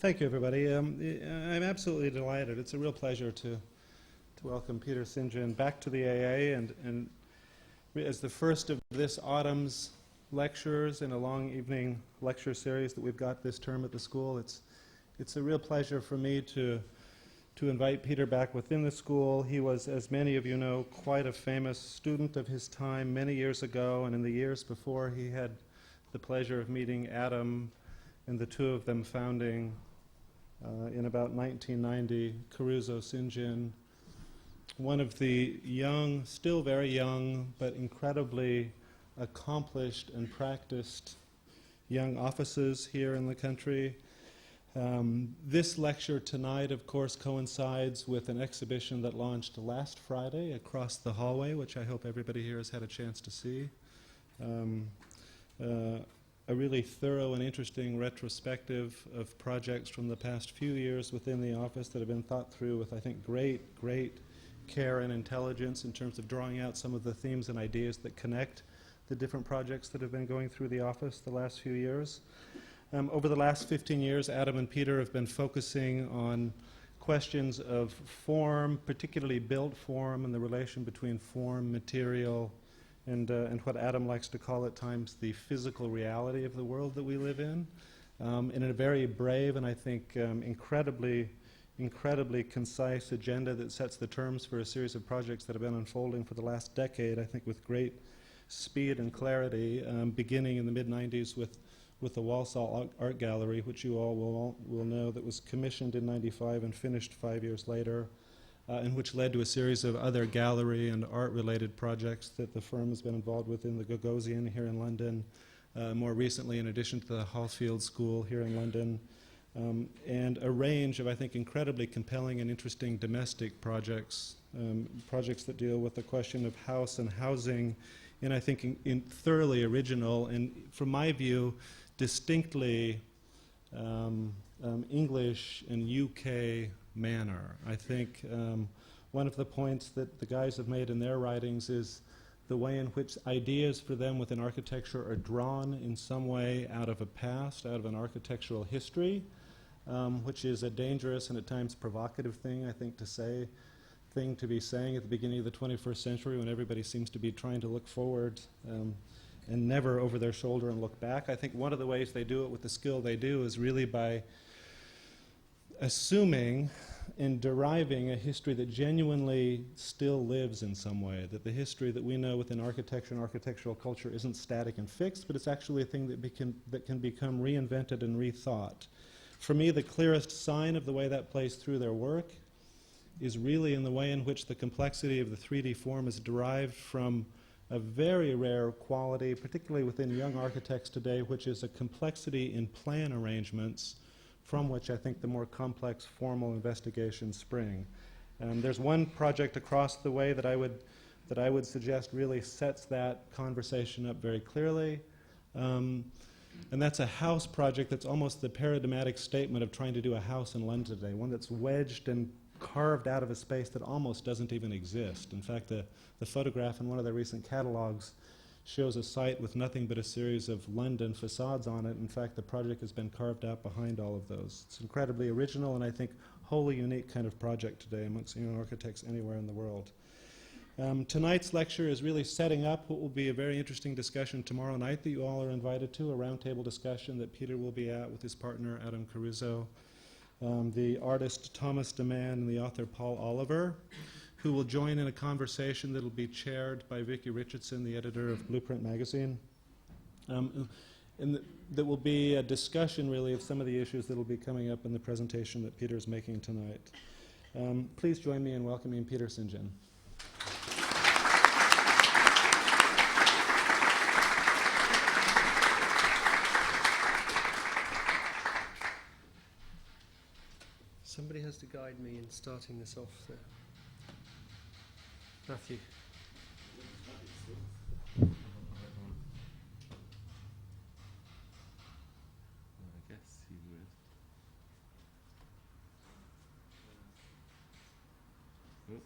Thank you, everybody. I'm absolutely delighted. It's a real pleasure to welcome Peter St John back to the AA and as the first of this autumn's lectures in a long evening lecture series that we've got this term at the school. It's a real pleasure for me to invite Peter back within the school. He was, as many of you know, quite a famous student of his time many years ago, and in the years before he had the pleasure of meeting Adam and the two of them founding in about 1990 Caruso St John, one of the young, still very young, but incredibly accomplished and practiced young offices here in the country. This lecture tonight, of course, coincides with an exhibition that launched last Friday across the hallway, which I hope everybody here has had a chance to see. A really thorough and interesting retrospective of projects from the past few years within the office that have been thought through with, I think, great care and intelligence in terms of drawing out some of the themes and ideas that connect the different projects that have been going through the office the last few years. Over the last 15 years, Adam and Peter have been focusing on questions of form, particularly built form, and the relation between form, material, and what Adam likes to call at times the physical reality of the world that we live in a very brave and I think incredibly concise agenda that sets the terms for a series of projects that have been unfolding for the last decade, I think with great speed and clarity, beginning in the mid-90s with the Walsall Art Gallery, which you all will know, that was commissioned in '95 and finished 5 years later, and which led to a series of other gallery and art-related projects that the firm has been involved with in the Gagosian here in London, more recently in addition to the Hallfield School here in London, and a range of, I think, incredibly compelling and interesting domestic projects, projects that deal with the question of house and housing in, I think, in thoroughly original and, from my view, distinctly English and UK manner. I think one of the points that the guys have made in their writings is the way in which ideas for them within architecture are drawn in some way out of a past, out of an architectural history, which is a dangerous and at times provocative thing, I think, to be saying at the beginning of the 21st century when everybody seems to be trying to look forward and never over their shoulder and look back. I think one of the ways they do it with the skill they do is really by assuming and deriving a history that genuinely still lives in some way, that the history that we know within architecture and architectural culture isn't static and fixed, but it's actually a thing that can become reinvented and rethought. For me, the clearest sign of the way that plays through their work is really in the way in which the complexity of the 3D form is derived from a very rare quality, particularly within young architects today, which is a complexity in plan arrangements from which I think the more complex formal investigations spring. There's one project across the way that I would suggest really sets that conversation up very clearly. And that's a house project that's almost the paradigmatic statement of trying to do a house in London today, one that's wedged and carved out of a space that almost doesn't even exist. In fact, the photograph in one of their recent catalogs shows a site with nothing but a series of London facades on it. In fact, the project has been carved out behind all of those. It's incredibly original and I think wholly unique kind of project today amongst young architects anywhere in the world. Tonight's lecture is really setting up what will be a very interesting discussion tomorrow night that you all are invited to, a roundtable discussion that Peter will be at with his partner Adam Caruso, the artist Thomas DeMann and the author Paul Oliver, who will join in a conversation that will be chaired by Vicki Richardson, the editor of Blueprint magazine. And that will be a discussion, really, of some of the issues that will be coming up in the presentation that Peter is making tonight. Please join me in welcoming Peter St John. Somebody has to guide me in starting this off there. Matthew. I guess he would. Oh.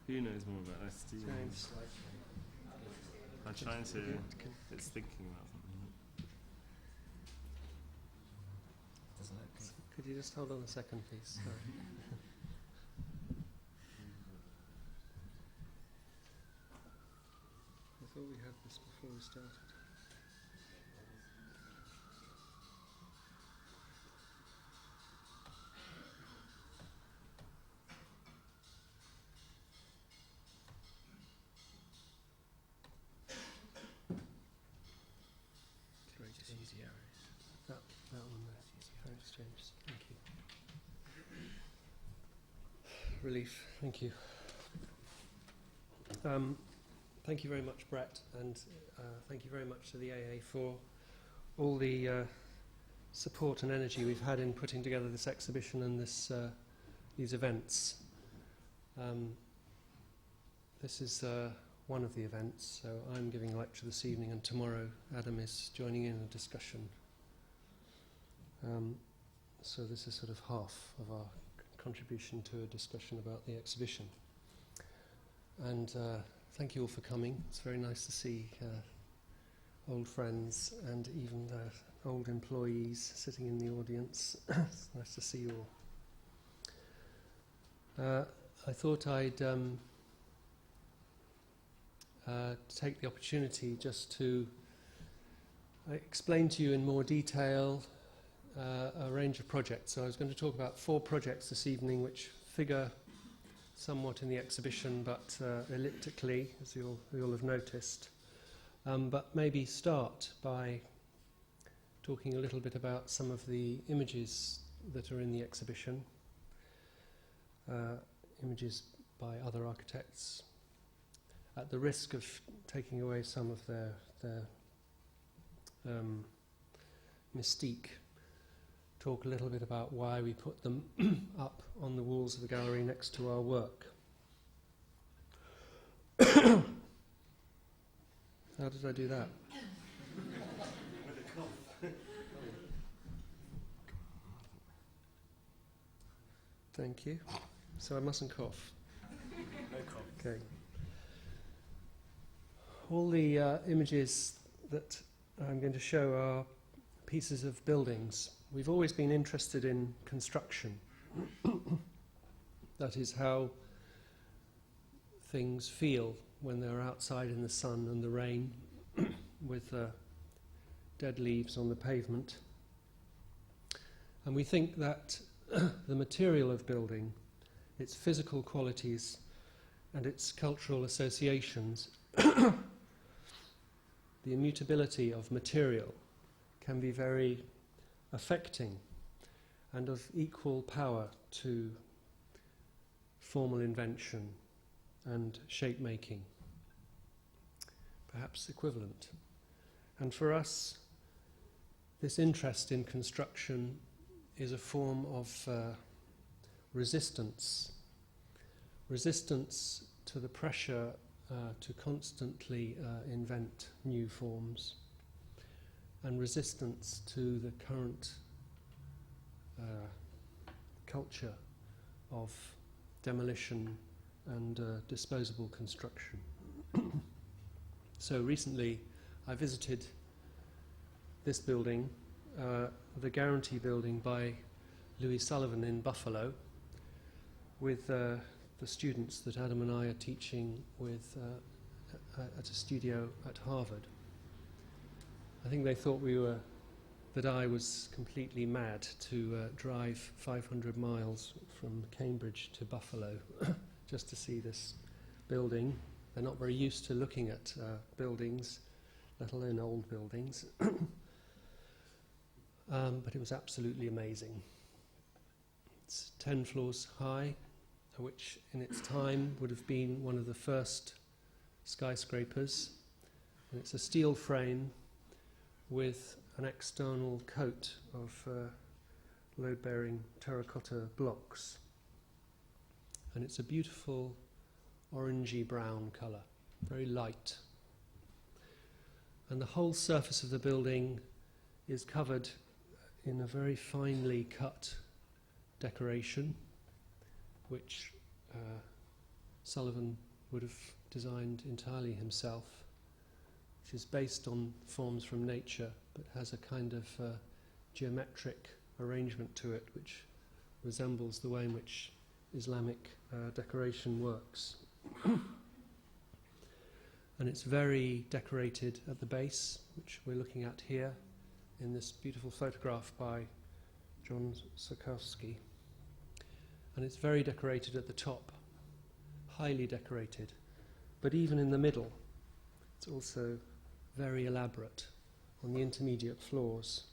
Who knows more about that? Steve. James. I'm trying to. It's thinking about something. Could you just hold on a second, please? Sorry. I thought we had this before we started. Just use the arrows. That one there. Arrow exchange. Thank you. Relief. Thank you. Thank you very much, Brett, and thank you very much to the AA for all the support and energy we've had in putting together this exhibition and these events. This is one of the events, so I'm giving a lecture this evening, and tomorrow Adam is joining in a discussion. So this is sort of half of our contribution to a discussion about the exhibition. And thank you all for coming. It's very nice to see old friends and even old employees sitting in the audience. It's nice to see you all. I thought I'd take the opportunity just to explain to you in more detail a range of projects. So I was going to talk about 4 projects this evening which figure somewhat in the exhibition, but elliptically, as you'll have noticed. But maybe start by talking a little bit about some of the images that are in the exhibition, images by other architects, at the risk of taking away some of their mystique. Talk a little bit about why we put them up on the walls of the gallery next to our work. How did I do that? Thank you. So I mustn't cough. No cough. Okay. All the images that I'm going to show are pieces of buildings. We've always been interested in construction. That is how things feel when they're outside in the sun and the rain with dead leaves on the pavement. And we think that the material of building, its physical qualities and its cultural associations, the immutability of material can be very affecting and of equal power to formal invention and shape making, perhaps equivalent. And for us, this interest in construction is a form of resistance to the pressure to constantly invent new forms, and resistance to the current culture of demolition and disposable construction. So recently I visited this building, the Guarantee Building by Louis Sullivan in Buffalo, with the students that Adam and I are teaching with at a studio at Harvard. I think they thought that I was completely mad to drive 500 miles from Cambridge to Buffalo just to see this building. They're not very used to looking at buildings, let alone old buildings. But it was absolutely amazing. It's 10 floors high, which in its time would have been one of the first skyscrapers. And it's a steel frame with an external coat of load-bearing terracotta blocks. And it's a beautiful orangey brown colour, very light. And the whole surface of the building is covered in a very finely cut decoration, which Sullivan would have designed entirely himself, which is based on forms from nature, but has a kind of geometric arrangement to it which resembles the way in which Islamic decoration works. And it's very decorated at the base, which we're looking at here in this beautiful photograph by John Sokowski. And it's very decorated at the top, highly decorated. But even in the middle, it's also very elaborate on the intermediate floors.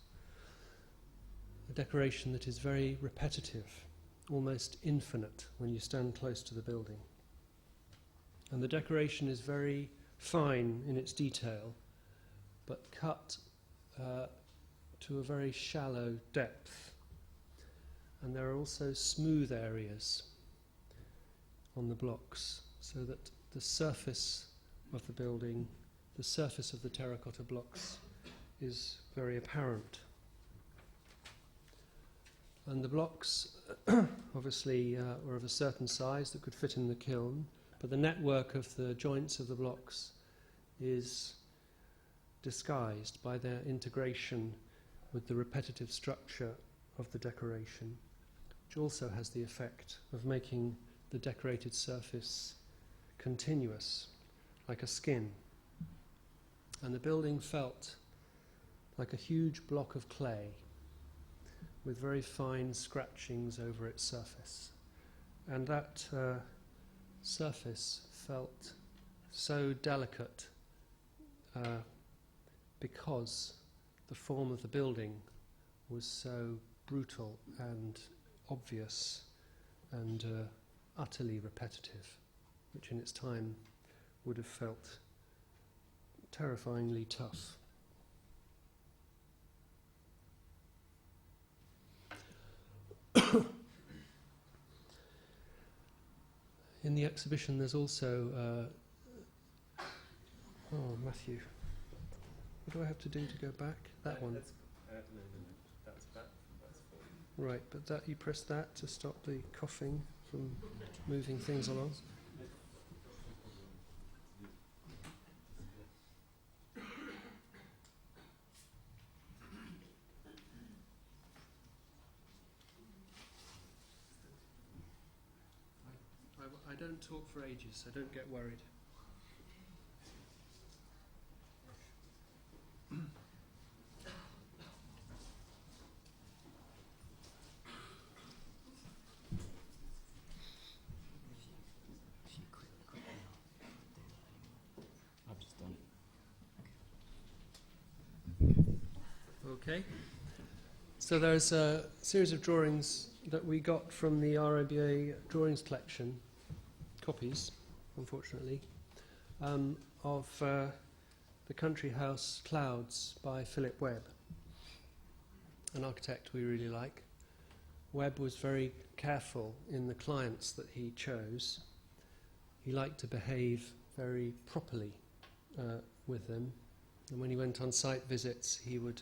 A decoration that is very repetitive, almost infinite when you stand close to the building. And the decoration is very fine in its detail, but cut to a very shallow depth. And there are also smooth areas on the blocks, so that the surface of the building, the surface of the terracotta blocks, is very apparent. And the blocks obviously were of a certain size that could fit in the kiln, but the network of the joints of the blocks is disguised by their integration with the repetitive structure of the decoration, which also has the effect of making the decorated surface continuous, like a skin. And the building felt like a huge block of clay with very fine scratchings over its surface. And that surface felt so delicate because the form of the building was so brutal and obvious and utterly repetitive, which in its time would have felt terrifyingly tough. In the exhibition there's also oh, Matthew, what do I have to do to go back? That one. No, that's back. That's forward. Right, but that you press that to stop the coughing from moving things along. I don't talk for ages, so don't get worried. I've just done it. Okay. So there's a series of drawings that we got from the RIBA drawings collection, copies, unfortunately, of the country house Clouds by Philip Webb, an architect we really like. Webb was very careful in the clients that he chose. He liked to behave very properly with them, and when he went on site visits he would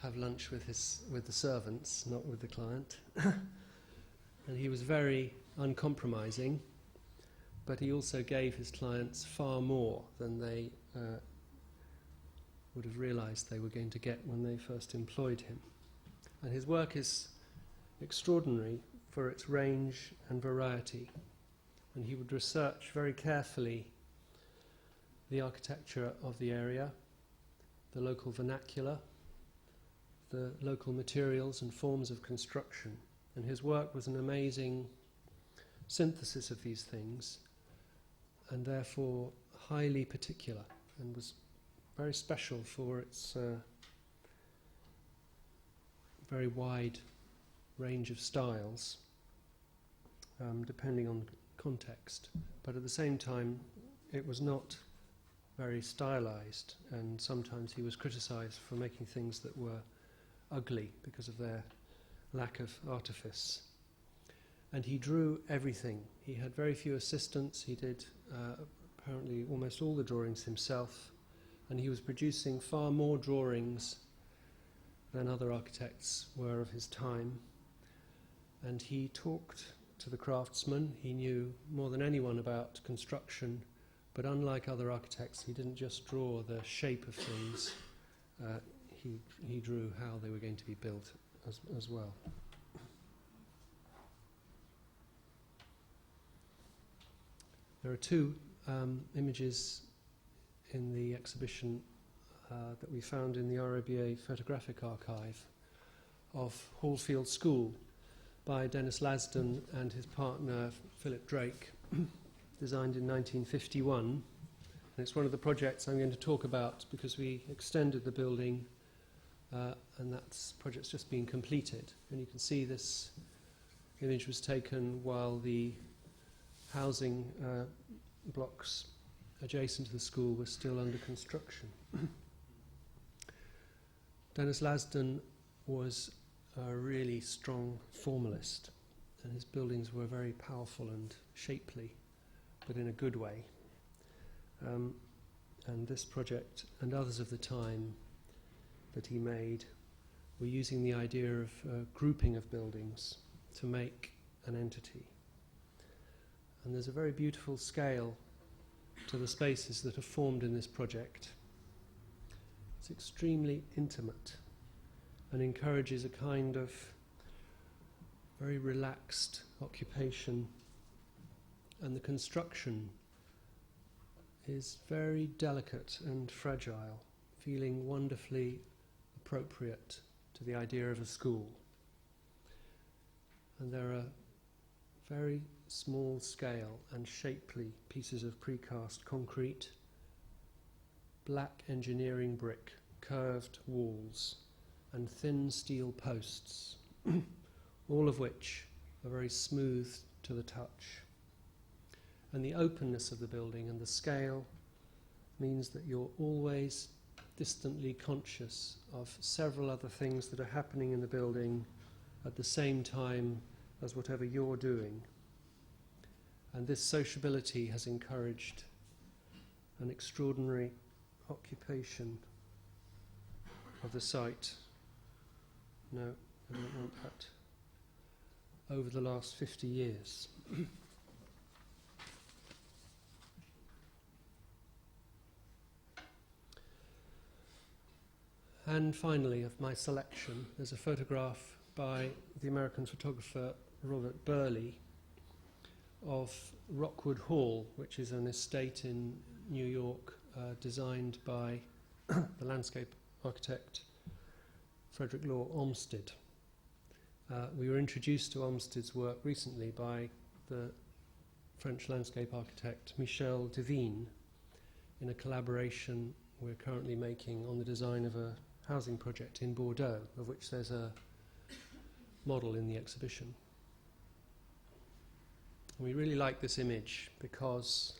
have lunch with the servants, not with the client. And he was very uncompromising, but he also gave his clients far more than they would have realized they were going to get when they first employed him. And his work is extraordinary for its range and variety, and he would research very carefully the architecture of the area, the local vernacular, the local materials and forms of construction. And his work was an amazing synthesis of these things, and therefore highly particular, and was very special for its very wide range of styles, depending on context. But at the same time, it was not very stylized, and sometimes he was criticized for making things that were ugly because of their lack of artifice. And he drew everything. He had very few assistants. He did apparently almost all the drawings himself, and he was producing far more drawings than other architects were of his time. And he talked to the craftsmen. He knew more than anyone about construction, but unlike other architects, he didn't just draw the shape of things. He drew how they were going to be built as well. There are two images in the exhibition that we found in the ROBA Photographic Archive of Hallfield School by Denys Lasdun and his partner Philip Drake, designed in 1951. And it's one of the projects I'm going to talk about because we extended the building and that project's just been completed. And you can see this image was taken while the housing blocks adjacent to the school were still under construction. Denys Lasdun was a really strong formalist, and his buildings were very powerful and shapely, but in a good way. And this project and others of the time that he made were using the idea of grouping of buildings to make an entity. And there's a very beautiful scale to the spaces that are formed in this project. It's extremely intimate and encourages a kind of very relaxed occupation, and the construction is very delicate and fragile, feeling wonderfully appropriate to the idea of a school. And there are very small scale and shapely pieces of precast concrete, black engineering brick, curved walls, and thin steel posts, all of which are very smooth to the touch. And the openness of the building and the scale means that you're always distantly conscious of several other things that are happening in the building at the same time as whatever you're doing. And this sociability has encouraged an extraordinary occupation of the site. No, I don't want that. Over the last 50 years. And finally, of my selection, there's a photograph by the American photographer Robert Burleigh of Rockwood Hall, which is an estate in New York designed by the landscape architect Frederick Law Olmsted. We were introduced to Olmsted's work recently by the French landscape architect Michel Devine in a collaboration we're currently making on the design of a housing project in Bordeaux, of which there's a model in the exhibition. We really like this image because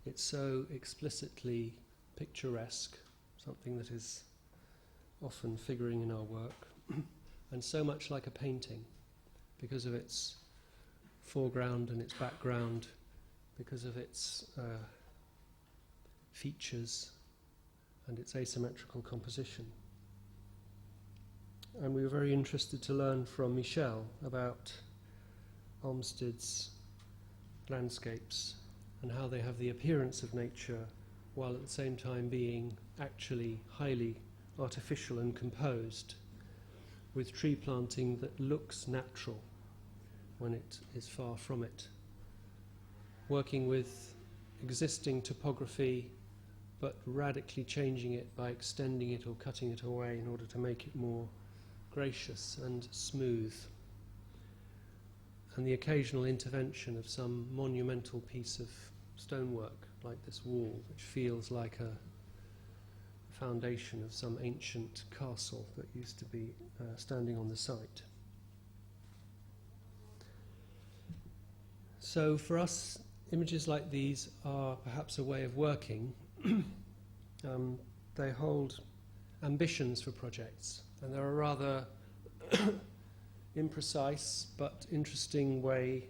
it's so explicitly picturesque, something that is often figuring in our work, and so much like a painting because of its foreground and its background, because of its features and its asymmetrical composition. And we were very interested to learn from Michel about Olmsted's landscapes and how they have the appearance of nature while at the same time being actually highly artificial and composed, with tree planting that looks natural when it is far from it. Working with existing topography but radically changing it by extending it or cutting it away in order to make it more gracious and smooth. And the occasional intervention of some monumental piece of stonework, like this wall, which feels like a foundation of some ancient castle that used to be standing on the site. So for us, images like these are perhaps a way of working. They hold ambitions for projects, and they're a rather imprecise but interesting way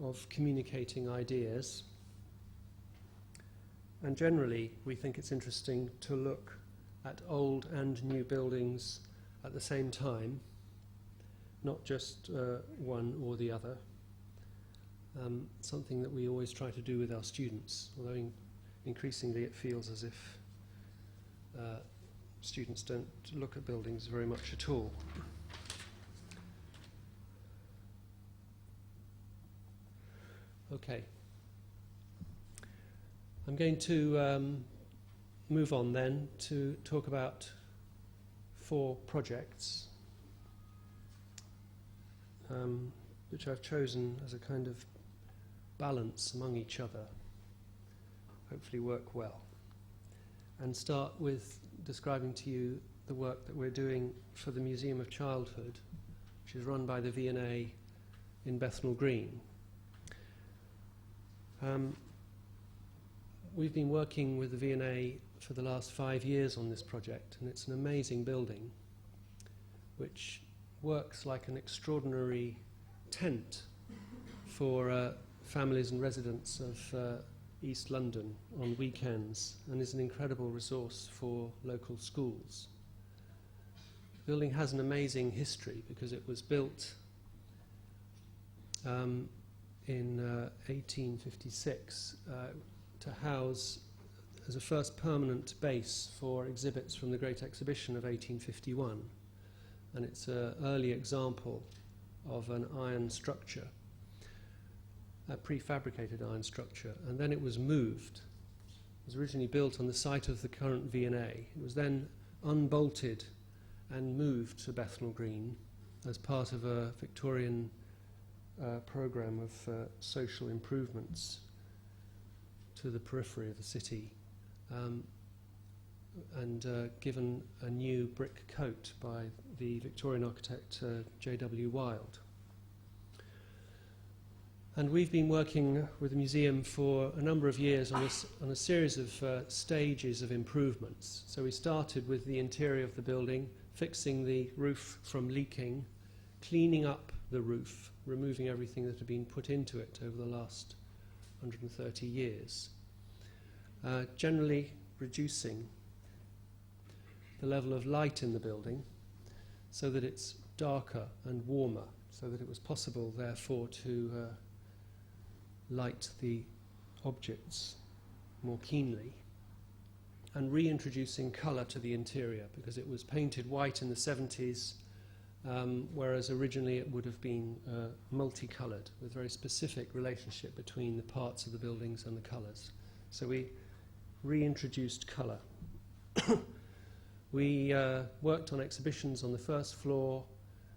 of communicating ideas. And generally, we think it's interesting to look at old and new buildings at the same time, not just one or the other. Something that we always try to do with our students, although increasingly it feels as if students don't look at buildings very much at all. Okay. I'm going to move on then to talk about 4 projects which I've chosen as a kind of balance among each other, hopefully work well, and start with describing to you the work that we're doing for the Museum of Childhood, which is run by the V&A in Bethnal Green. We've been working with the V&A for the last 5 years on this project, and it's an amazing building which works like an extraordinary tent for families and residents of East London on weekends, and is an incredible resource for local schools. The building has an amazing history because it was built in 1856 to house as a first permanent base for exhibits from the Great Exhibition of 1851, and it's an early example of an iron structure, a prefabricated iron structure, and then it was moved. It was originally built on the site of the current V&A. It was then unbolted and moved to Bethnal Green as part of a Victorian programme of social improvements to the periphery of the city, and given a new brick coat by the Victorian architect J.W. Wild. And we've been working with the museum for a number of years on a series of stages of improvements. So we started with the interior of the building, fixing the roof from leaking, cleaning up the roof, removing everything that had been put into it over the last 130 years, generally reducing the level of light in the building so that it's darker and warmer, so that it was possible, therefore, to light the objects more keenly, and reintroducing colour to the interior, because it was painted white in the 70s, whereas originally it would have been multicoloured, with a very specific relationship between the parts of the buildings and the colours. So we reintroduced colour. We worked on exhibitions on the first floor,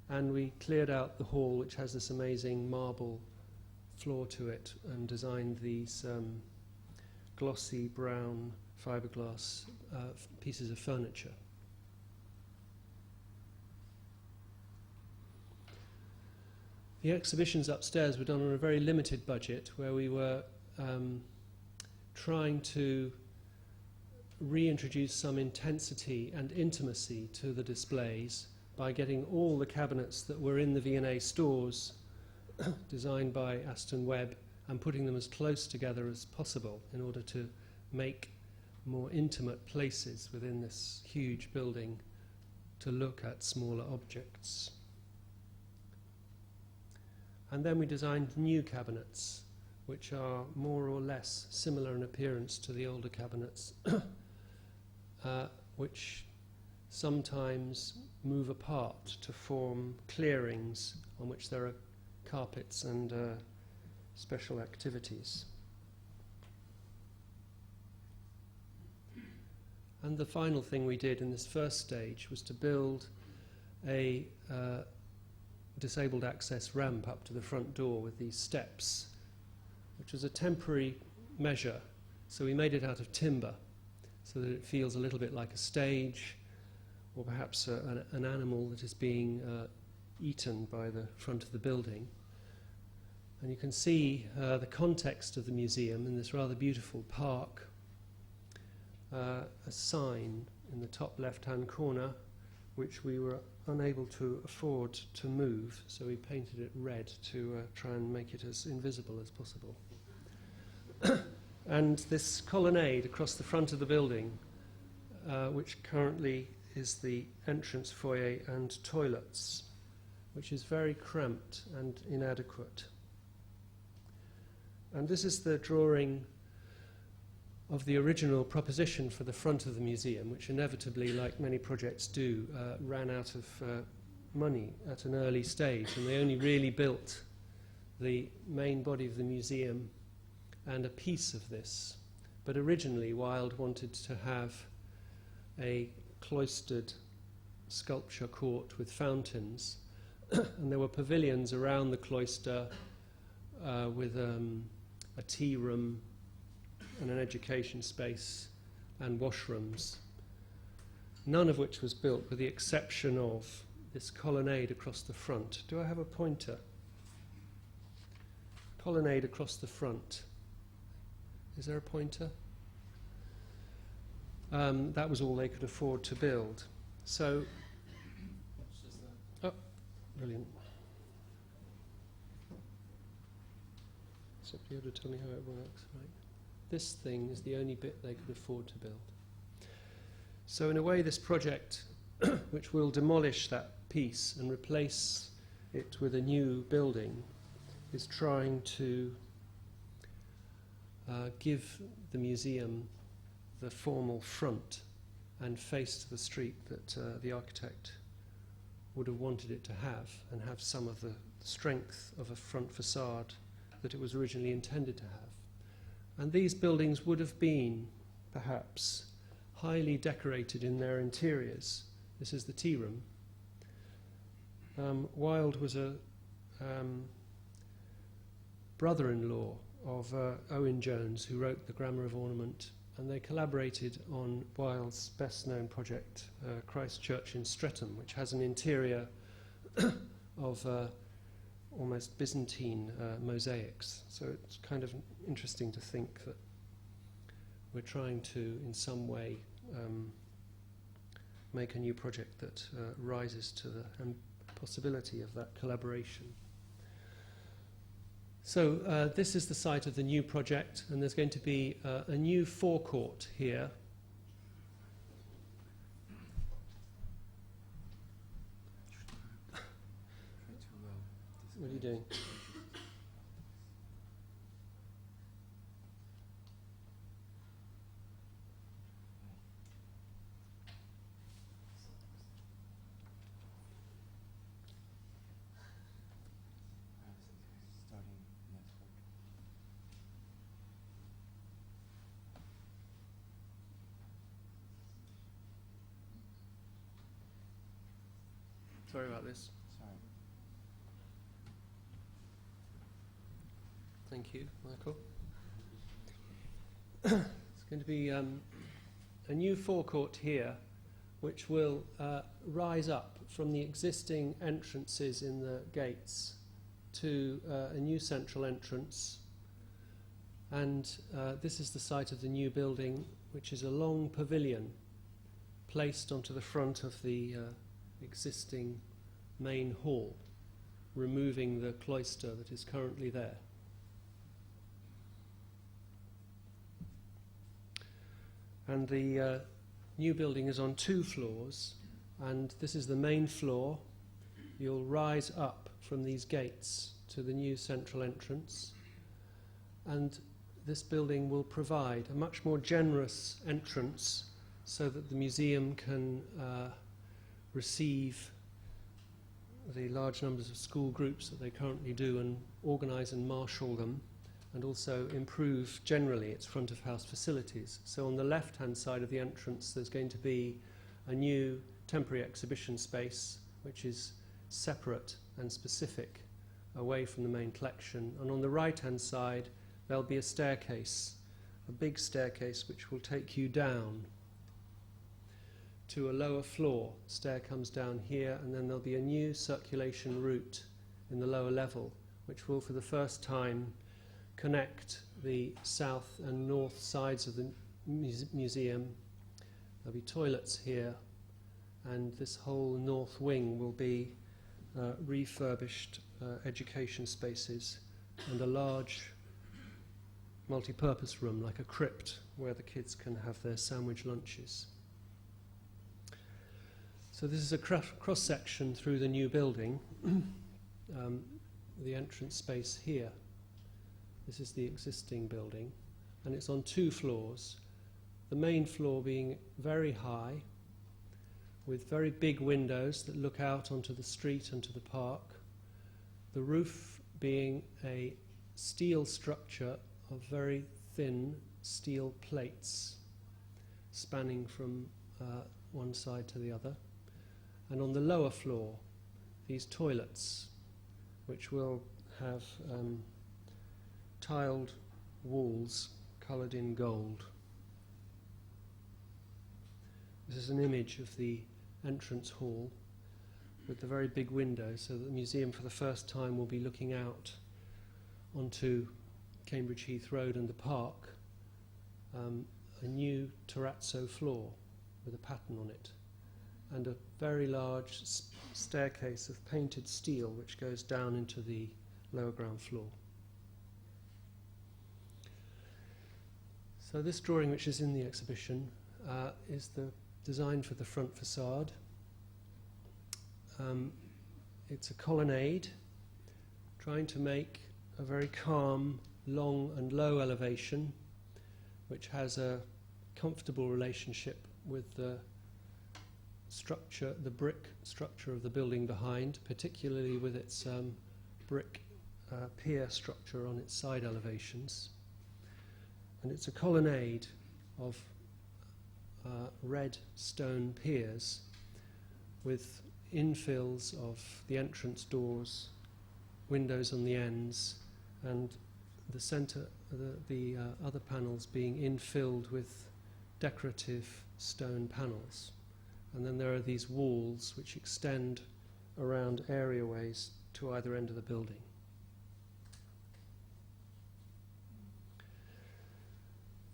and we cleared out the hall, which has this amazing marble floor to it, and designed these glossy brown fiberglass pieces of furniture. The exhibitions upstairs were done on a very limited budget, where we were trying to reintroduce some intensity and intimacy to the displays by getting all the cabinets that were in the V&A stores designed by Aston Webb and putting them as close together as possible in order to make more intimate places within this huge building to look at smaller objects. And then we designed new cabinets which are more or less similar in appearance to the older cabinets, which sometimes move apart to form clearings on which there are carpets and special activities. And the final thing we did in this first stage was to build a disabled access ramp up to the front door with these steps, which was a temporary measure. So we made it out of timber so that it feels a little bit like a stage, or perhaps an animal that is being eaten by the front of the building. And you can see the context of the museum in this rather beautiful park, a sign in the top left-hand corner, which we were unable to afford to move, so we painted it red to try and make it as invisible as possible. And this colonnade across the front of the building, which currently is the entrance foyer and toilets, which is very cramped and inadequate. And this is the drawing of the original proposition for the front of the museum, which inevitably, like many projects do, ran out of money at an early stage, and they only really built the main body of the museum and a piece of this. But originally Wilde wanted to have a cloistered sculpture court with fountains, and there were pavilions around the cloister with a tea room and an education space and washrooms, none of which was built with the exception of this colonnade across the front. Do I have a pointer? Colonnade across the front. Is there a pointer? That was all they could afford to build. So, oh, brilliant. So be able to tell me how it works, right? This thing is the only bit they could afford to build. So in a way, this project, which will demolish that piece and replace it with a new building, is trying to give the museum the formal front and face to the street that the architect would have wanted it to have, and have some of the strength of a front facade that it was originally intended to have. And these buildings would have been, perhaps, highly decorated in their interiors. This is the tea room. Wilde was a brother-in-law of Owen Jones, who wrote The Grammar of Ornament, and they collaborated on Wilde's best-known project, Christ Church in Streatham, which has an interior of almost Byzantine mosaics. So it's kind of interesting to think that we're trying to, in some way, make a new project that rises to the possibility of that collaboration. So this is the site of the new project, and there's going to be a new forecourt here. What are you doing? Sorry about this. Sorry. Thank you, Michael. It's going to be a new forecourt here, which will rise up from the existing entrances in the gates to a new central entrance. And this is the site of the new building, which is a long pavilion placed onto the front of the existing main hall, removing the cloister that is currently there. And the new building is on 2 floors, and this is the main floor. You'll rise up from these gates to the new central entrance, and this building will provide a much more generous entrance so that the museum can receive the large numbers of school groups that they currently do and organise and marshal them, and also improve generally its front of house facilities. So on the left hand side of the entrance there's going to be a new temporary exhibition space which is separate and specific away from the main collection, and on the right hand side there'll be a staircase, a big staircase which will take you down to a lower floor. Stair comes down here, and then there'll be a new circulation route in the lower level which will for the first time connect the south and north sides of the museum. There'll be toilets here, and this whole north wing will be refurbished education spaces and a large multi-purpose room like a crypt where the kids can have their sandwich lunches. So this is a cross-section through the new building, the entrance space here. This is the existing building, and it's on 2 floors, the main floor being very high with very big windows that look out onto the street and to the park. The roof being a steel structure of very thin steel plates spanning from one side to the other. And on the lower floor, these toilets, which will have tiled walls coloured in gold. This is an image of the entrance hall with the very big window, so that the museum for the first time will be looking out onto Cambridge Heath Road and the park, a new terrazzo floor with a pattern on it, and a very large staircase of painted steel which goes down into the lower ground floor. So this drawing, which is in the exhibition, is the design for the front facade. It's a colonnade trying to make a very calm, long and low elevation which has a comfortable relationship with the structure, the brick structure of the building behind, particularly with its brick pier structure on its side elevations. And it's a colonnade of red stone piers with infills of the entrance doors, windows on the ends, and the centre, the other panels being infilled with decorative stone panels. And then there are these walls which extend around areaways to either end of the building.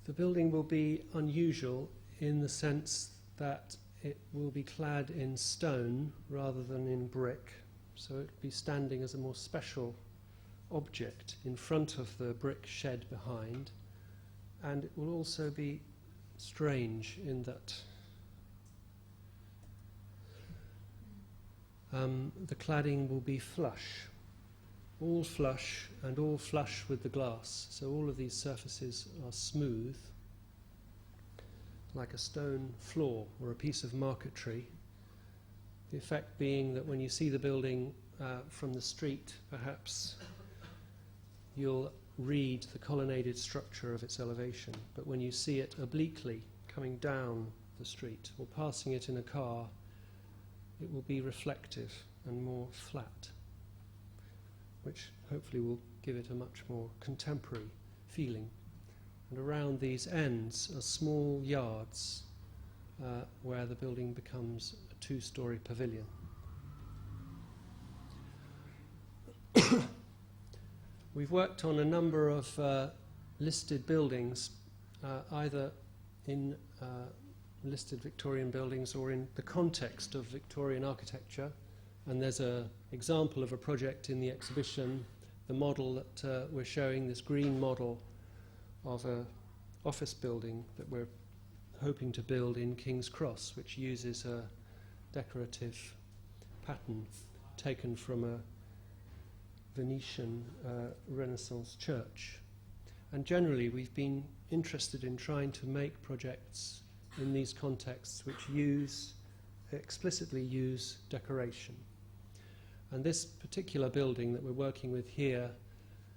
The building will be unusual in the sense that it will be clad in stone rather than in brick, so it will be standing as a more special object in front of the brick shed behind, and it will also be strange in that the cladding will be flush and all flush with the glass, so all of these surfaces are smooth, like a stone floor or a piece of marquetry. The effect being that when you see the building from the street, perhaps you'll read the colonnaded structure of its elevation, but when you see it obliquely coming down the street or passing it in a car, it will be reflective and more flat, which hopefully will give it a much more contemporary feeling. And around these ends are small yards where the building becomes a two-storey pavilion. We've worked on a number of listed buildings, either in listed Victorian buildings or in the context of Victorian architecture. And there's an example of a project in the exhibition, the model that we're showing, this green model of an office building that we're hoping to build in King's Cross, which uses a decorative pattern taken from a Venetian Renaissance church. And generally we've been interested in trying to make projects in these contexts which explicitly use decoration. And this particular building that we're working with here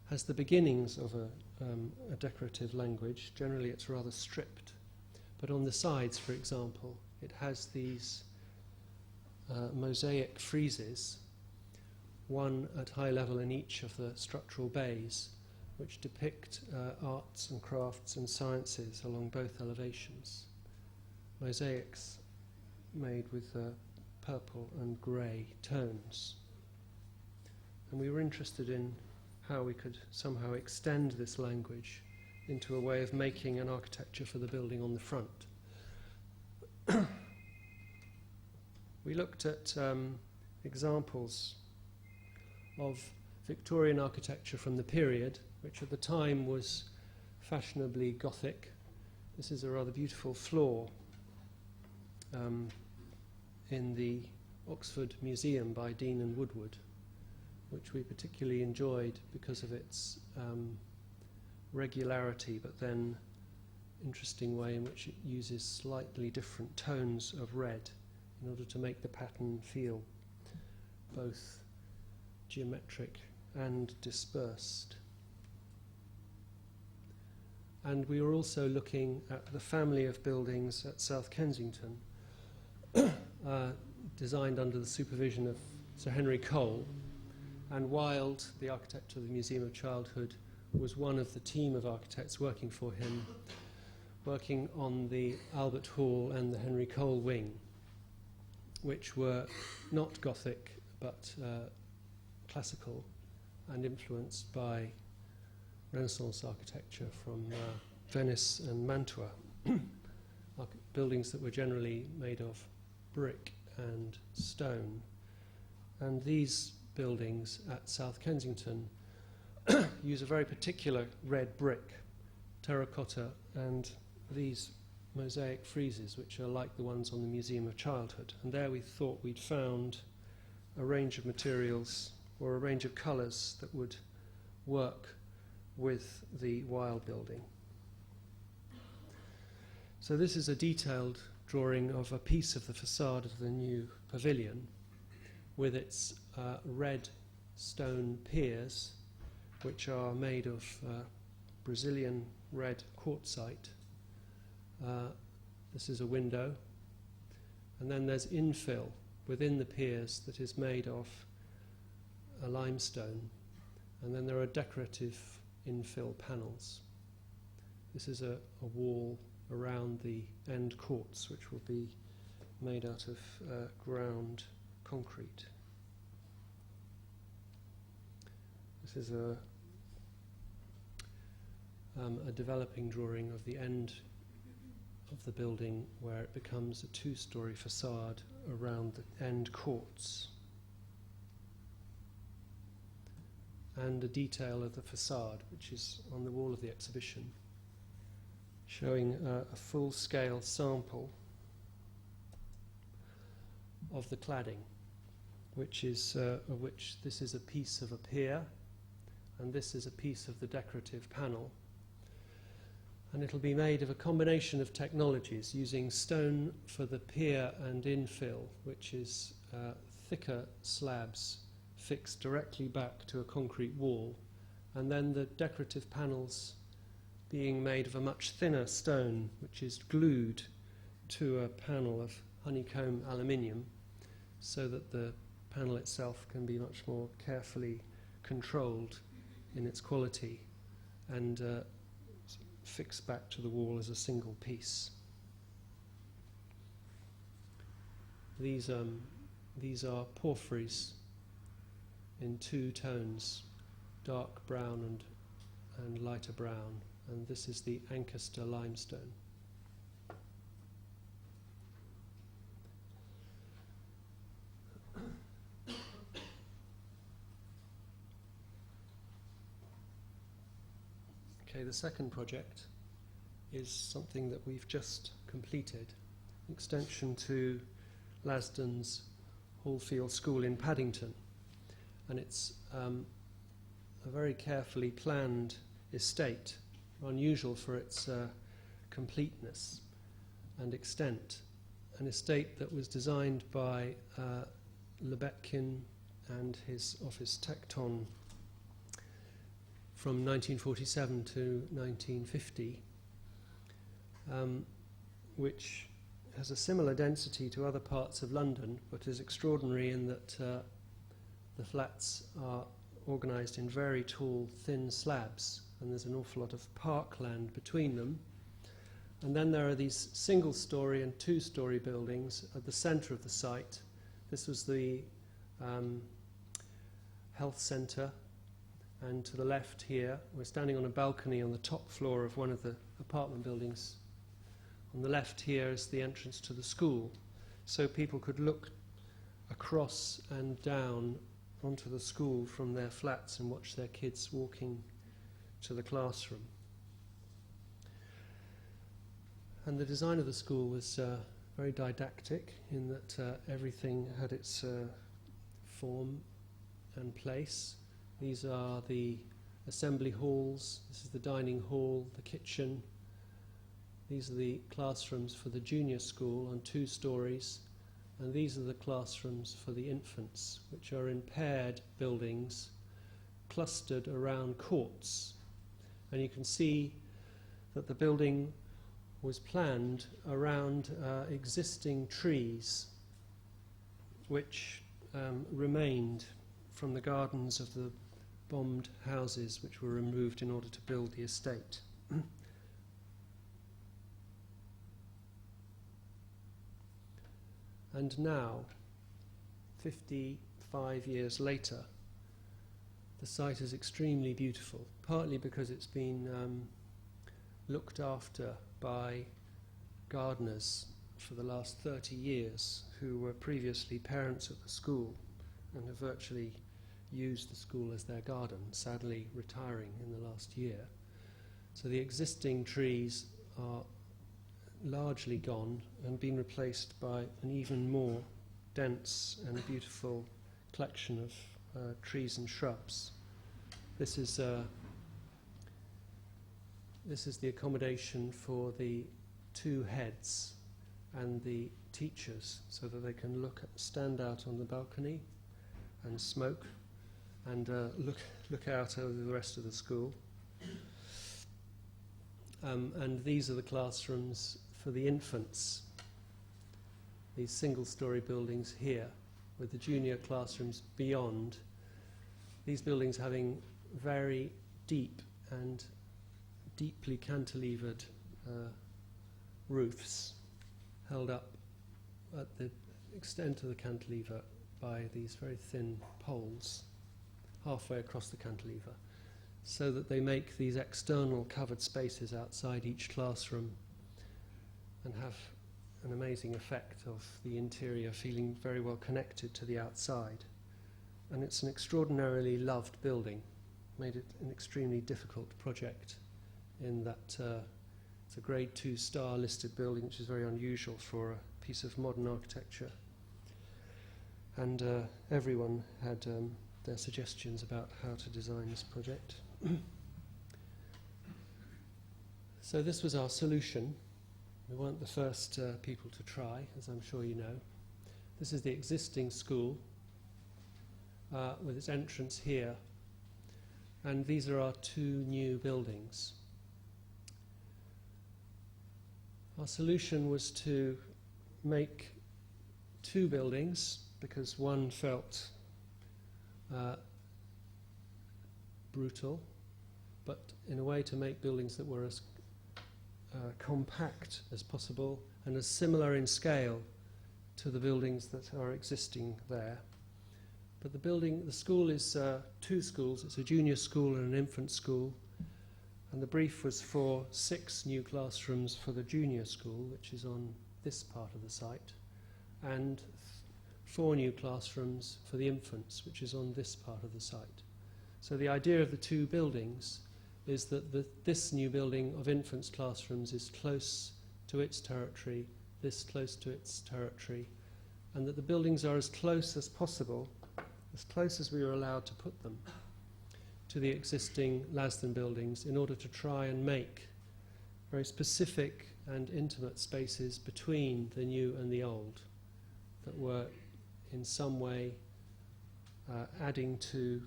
has the beginnings of a decorative language. Generally it's rather stripped, but on the sides, for example, it has these mosaic friezes, one at high level in each of the structural bays, which depict arts and crafts and sciences along both elevations. Mosaics made with purple and grey tones. And we were interested in how we could somehow extend this language into a way of making an architecture for the building on the front. We looked at examples of Victorian architecture from the period, which at the time was fashionably Gothic. This is a rather beautiful floor in the Oxford Museum by Dean and Woodward, which we particularly enjoyed because of its regularity, but then interesting way in which it uses slightly different tones of red in order to make the pattern feel both geometric and dispersed. And we were also looking at the family of buildings at South Kensington, designed under the supervision of Sir Henry Cole. And Wilde, the architect of the Museum of Childhood, was one of the team of architects working for him, working on the Albert Hall and the Henry Cole wing, which were not Gothic but classical and influenced by Renaissance architecture from Venice and Mantua, buildings that were generally made of brick and stone. And these buildings at South Kensington use a very particular red brick, terracotta, and these mosaic friezes, which are like the ones on the Museum of Childhood. And there we thought we'd found a range of materials or a range of colours that would work with the Wilde building. So this is a detailed drawing of a piece of the facade of the new pavilion with its red stone piers, which are made of Brazilian red quartzite. This is a window, and then there's infill within the piers that is made of a limestone, and then there are decorative infill panels. This is a wall around the end courts, which will be made out of ground concrete. This is a developing drawing of the end of the building where it becomes a two-storey facade around the end courts. And a detail of the facade, which is on the wall of the exhibition, showing a full-scale sample of the cladding, which is of which this is a piece of a pier, and this is a piece of the decorative panel. And it'll be made of a combination of technologies, using stone for the pier and infill, which is thicker slabs fixed directly back to a concrete wall, and then the decorative panels being made of a much thinner stone, which is glued to a panel of honeycomb aluminium, so that the panel itself can be much more carefully controlled in its quality and fixed back to the wall as a single piece. These are porphyries in two tones, dark brown and lighter brown, and this is the Ancaster limestone. Okay, the second project is something that we've just completed, extension to Lasdun's Hallfield School in Paddington. And it's a very carefully planned estate, unusual for its completeness and extent. An estate that was designed by Lebetkin and his office Tecton from 1947 to 1950, which has a similar density to other parts of London, but is extraordinary in that the flats are organised in very tall, thin slabs, and there's an awful lot of parkland between them. And then there are these single-storey and two-storey buildings at the centre of the site. This was the health centre, and to the left here, we're standing on a balcony on the top floor of one of the apartment buildings. On the left here is the entrance to the school, so people could look across and down onto the school from their flats and watch their kids walking to the classroom. And the design of the school was very didactic in that everything had its form and place. These are the assembly halls, this is the dining hall, the kitchen. These are the classrooms for the junior school on 2 stories, and these are the classrooms for the infants, which are in paired buildings clustered around courts. And you can see that the building was planned around existing trees which remained from the gardens of the bombed houses which were removed in order to build the estate. And now, 55 years later, the site is extremely beautiful, partly because it's been looked after by gardeners for the last 30 years who were previously parents at the school and have virtually used the school as their garden, sadly retiring in the last year. So the existing trees are largely gone and been replaced by an even more dense and beautiful collection of trees and shrubs. This is the accommodation for the two heads and the teachers, so that they can stand out on the balcony and smoke and look out over the rest of the school. And these are the classrooms for the infants, these single-storey buildings here, with the junior classrooms beyond, these buildings having very deep and deeply cantilevered roofs held up at the extent of the cantilever by these very thin poles halfway across the cantilever, so that they make these external covered spaces outside each classroom and have an amazing effect of the interior feeling very well connected to the outside. And it's an extraordinarily loved building, made it an extremely difficult project in that it's a grade 2 star listed building, which is very unusual for a piece of modern architecture. And everyone had their suggestions about how to design this project. So this was our solution. We weren't the first people to try, as I'm sure you know. This is the existing school with its entrance here. And these are our two new buildings. Our solution was to make two buildings, because one felt brutal, but in a way to make buildings that were as compact as possible and as similar in scale to the buildings that are existing there. But the school is two schools. It's a junior school and an infant school, and the brief was for 6 new classrooms for the junior school, which is on this part of the site, and 4 new classrooms for the infants, which is on this part of the site. So the idea of the two buildings is that this new building of infants' classrooms is close to its territory, this close to its territory, and that the buildings are as close as possible, as close as we were allowed to put them, to the existing Lasdun buildings, in order to try and make very specific and intimate spaces between the new and the old that were in some way adding to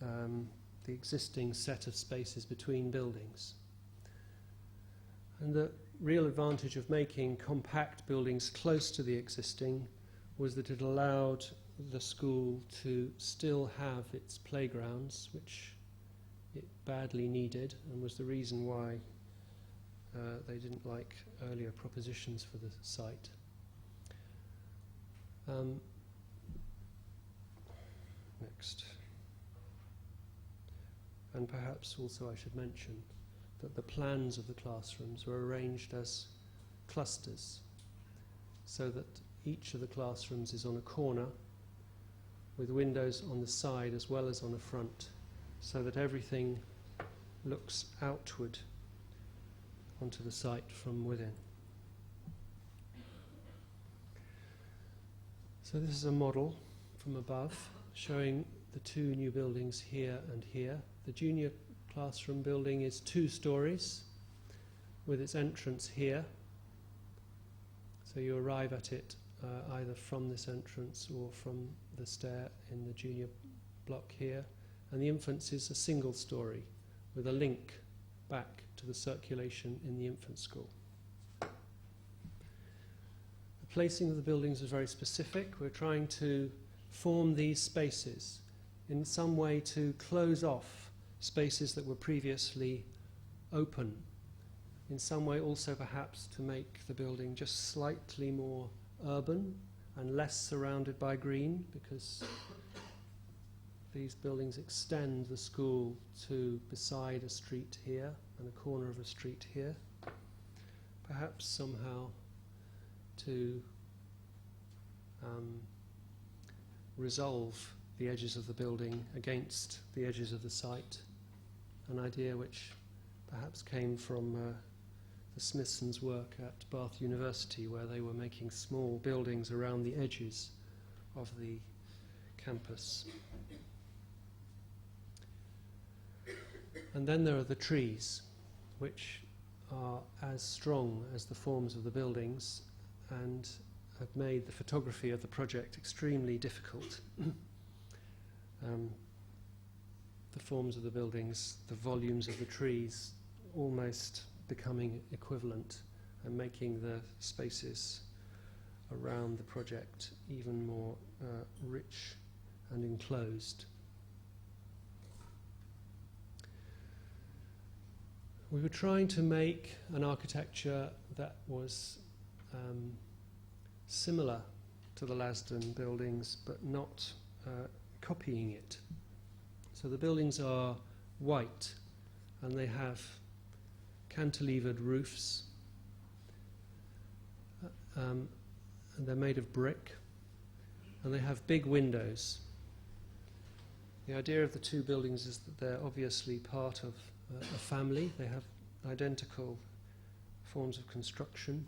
the existing set of spaces between buildings. And the real advantage of making compact buildings close to the existing was that it allowed the school to still have its playgrounds, which it badly needed, and was the reason why they didn't like earlier propositions for the site. Next. And perhaps also I should mention that the plans of the classrooms were arranged as clusters, so that each of the classrooms is on a corner with windows on the side as well as on the front, so that everything looks outward onto the site from within. So this is a model from above showing the two new buildings here and here. The junior classroom building is 2 stories with its entrance here. So you arrive at it either from this entrance or from the stair in the junior block here. and the infants is a single story with a link back to the circulation in the infant school. The placing of the buildings is very specific. We're trying to form these spaces in some way to close off spaces that were previously open, in some way also perhaps to make the building just slightly more urban and less surrounded by green, because these buildings extend the school to beside a street here and a corner of a street here. Perhaps somehow to resolve the edges of the building against the edges of the site, an idea which perhaps came from the Smithsons' work at Bath University, where they were making small buildings around the edges of the campus. And then there are the trees, which are as strong as the forms of the buildings and have made the photography of the project extremely difficult. The forms of the buildings, the volumes of the trees almost becoming equivalent and making the spaces around the project even more rich and enclosed. We were trying to make an architecture that was similar to the Lasdun buildings, but not copying it. So the buildings are white, and they have cantilevered roofs, and they're made of brick, and they have big windows. The idea of the two buildings is that they're obviously part of a family. They have identical forms of construction,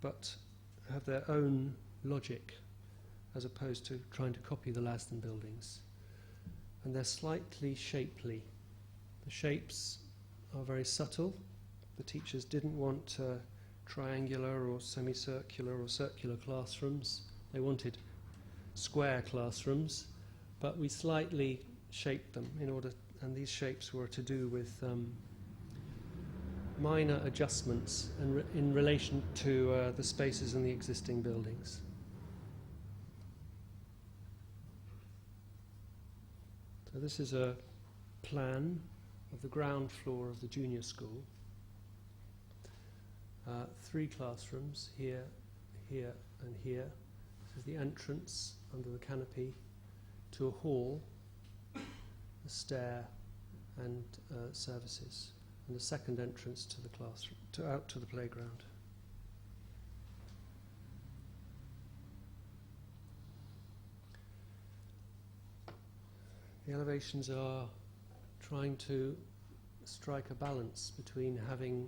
but have their own logic as opposed to trying to copy the Lasdun buildings. And they're slightly shapely. The shapes are very subtle. The teachers didn't want triangular or semicircular or circular classrooms. They wanted square classrooms, but we slightly shaped them in order, and these shapes were to do with minor adjustments in relation to the spaces in the existing buildings. So this is a plan of the ground floor of the junior school. 3 classrooms, here, here and here. This is the entrance under the canopy to a hall, a stair and services, and a second entrance to the classroom, out to the playground. The elevations are trying to strike a balance between having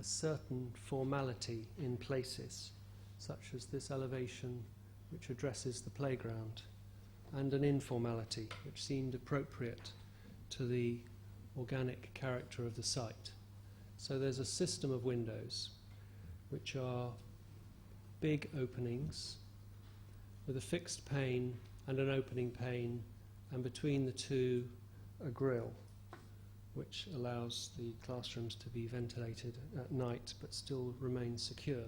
a certain formality in places, such as this elevation which addresses the playground, and an informality which seemed appropriate to the organic character of the site. So there's a system of windows which are big openings with a fixed pane and an opening pane, and between the two a grille which allows the classrooms to be ventilated at night but still remain secure.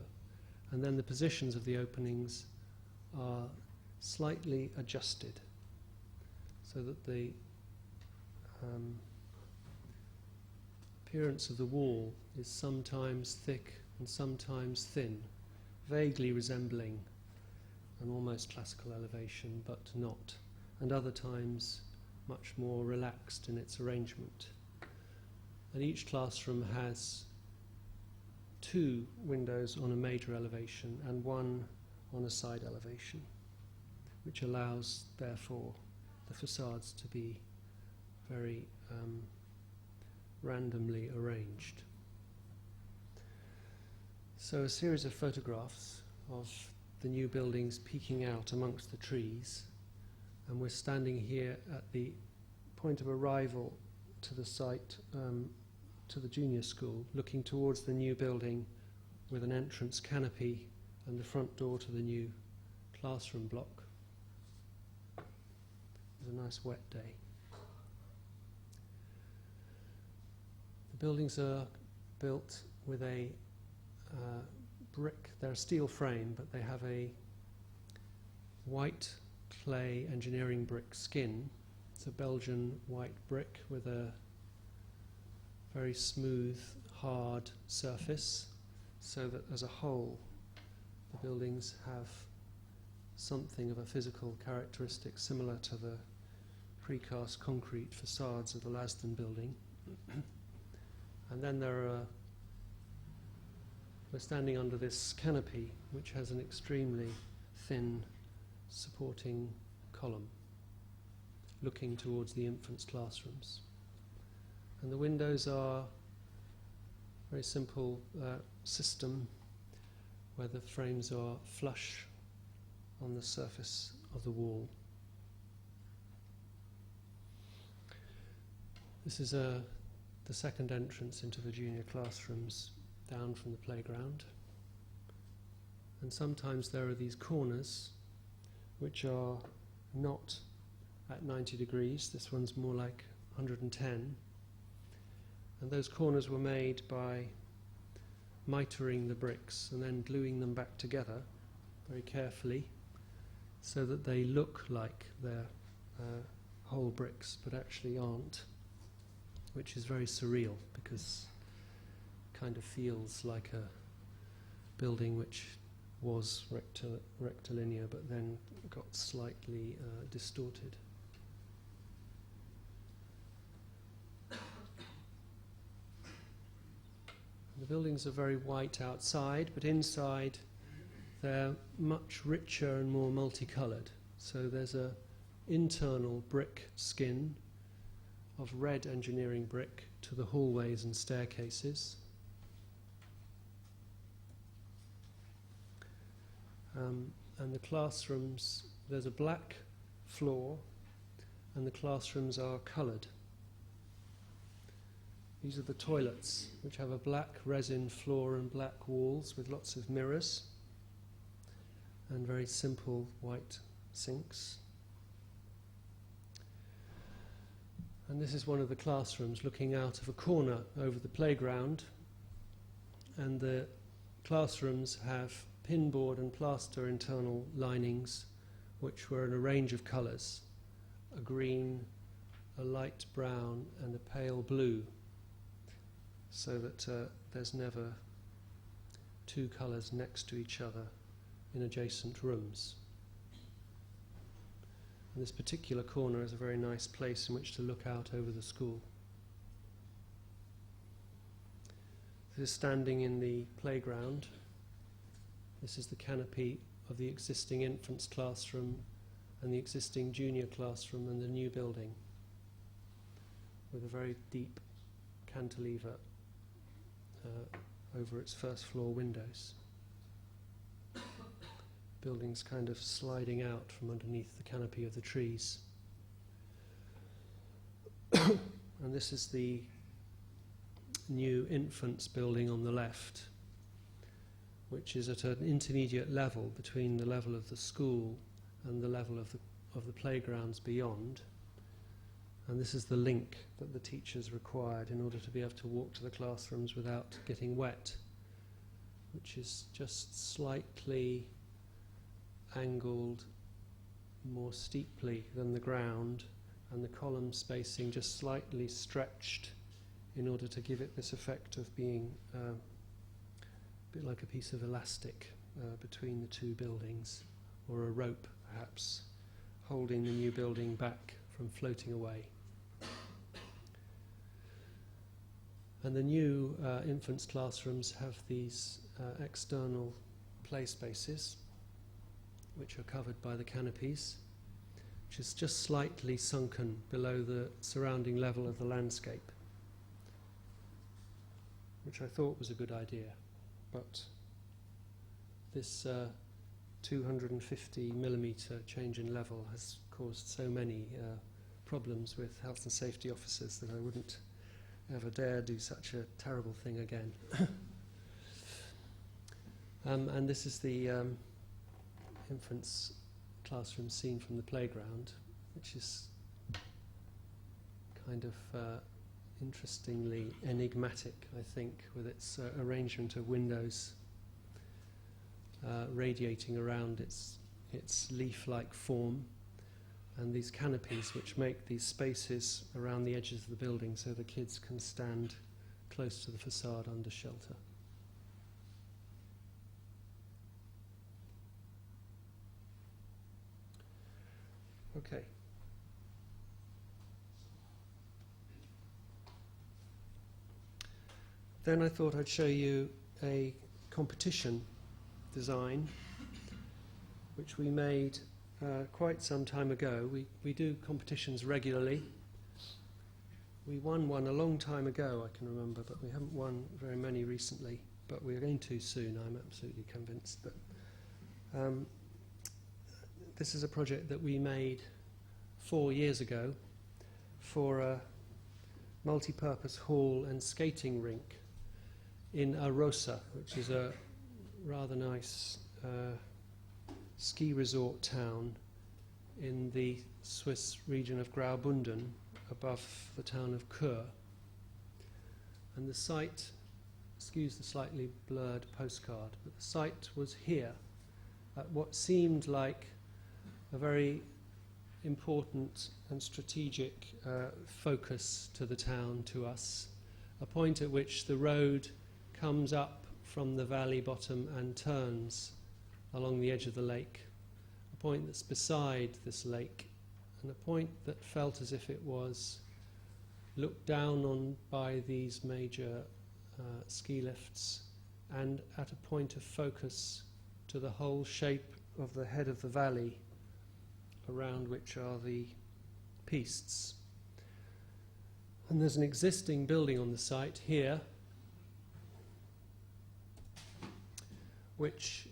And then the positions of the openings are slightly adjusted so that the appearance of the wall is sometimes thick and sometimes thin, vaguely resembling an almost classical elevation but not, and other times much more relaxed in its arrangement. And each classroom has 2 windows on a major elevation and 1 on a side elevation, which allows, therefore, the facades to be very randomly arranged. So a series of photographs of the new buildings peeking out amongst the trees, and we're standing here at the point of arrival to the site, to the junior school, looking towards the new building with an entrance canopy and the front door to the new classroom block. was a nice wet day. The buildings are built with a brick. They're a steel frame, but they have a white clay engineering brick skin. It's a Belgian white brick with a very smooth, hard surface, so that as a whole the buildings have something of a physical characteristic similar to the precast concrete facades of the Lasdun building. And then we're standing under this canopy, which has an extremely thin supporting column looking towards the infants' classrooms. And the windows are a very simple system where the frames are flush on the surface of the wall. This is the second entrance into the junior classrooms down from the playground. And sometimes there are these corners which are not at 90 degrees. This one's more like 110. And those corners were made by mitering the bricks and then gluing them back together very carefully so that they look like they're whole bricks but actually aren't, which is very surreal because it kind of feels like a building which was rectilinear but then got slightly distorted. The buildings are very white outside, but inside they're much richer and more multicoloured. So there's a internal brick skin of red engineering brick to the hallways and staircases. And the classrooms, there's a black floor and the classrooms are coloured. These are the toilets, which have a black resin floor and black walls with lots of mirrors and very simple white sinks. And this is one of the classrooms looking out of a corner over the playground, and the classrooms have pinboard and plaster internal linings which were in a range of colours, a green, a light brown and a pale blue, so that there's never two colours next to each other in adjacent rooms. And this particular corner is a very nice place in which to look out over the school. This is standing in the playground. This is the canopy of the existing infants classroom and the existing junior classroom and the new building, with a very deep cantilever over its first floor windows. Building's kind of sliding out from underneath the canopy of the trees. And this is the new infants building on the left, which is at an intermediate level between the level of the school and the level of the playgrounds beyond. And this is the link that the teachers required in order to be able to walk to the classrooms without getting wet, which is just slightly angled more steeply than the ground, and the column spacing just slightly stretched in order to give it this effect of being a bit like a piece of elastic between the two buildings, or a rope perhaps, holding the new building back from floating away. And the new infants' classrooms have these external play spaces, which are covered by the canopies, which is just slightly sunken below the surrounding level of the landscape, which I thought was a good idea. But this 250 millimetre change in level has caused so many problems with health and safety officers that I wouldn't ever dare do such a terrible thing again. And this is the infants' classroom seen from the playground, which is kind of interestingly enigmatic, I think, with its arrangement of windows radiating around its leaf-like form, and these canopies which make these spaces around the edges of the building so the kids can stand close to the facade under shelter. Okay. Then I thought I'd show you a competition design which we made quite some time ago. We do competitions regularly. We won one a long time ago, I can remember, but we haven't won very many recently, but we're going to soon, I'm absolutely convinced. But this is a project that we made 4 years ago for a multi-purpose hall and skating rink in Arosa, which is a rather nice ski resort town in the Swiss region of Graubünden, above the town of Chur. And the site, excuse the slightly blurred postcard, but the site was here at what seemed like a very important and strategic focus to the town, to us, a point at which the road comes up from the valley bottom and turns along the edge of the lake, a point that's beside this lake, and a point that felt as if it was looked down on by these major ski lifts, and at a point of focus to the whole shape of the head of the valley around which are the pistes. And there's an existing building on the site here which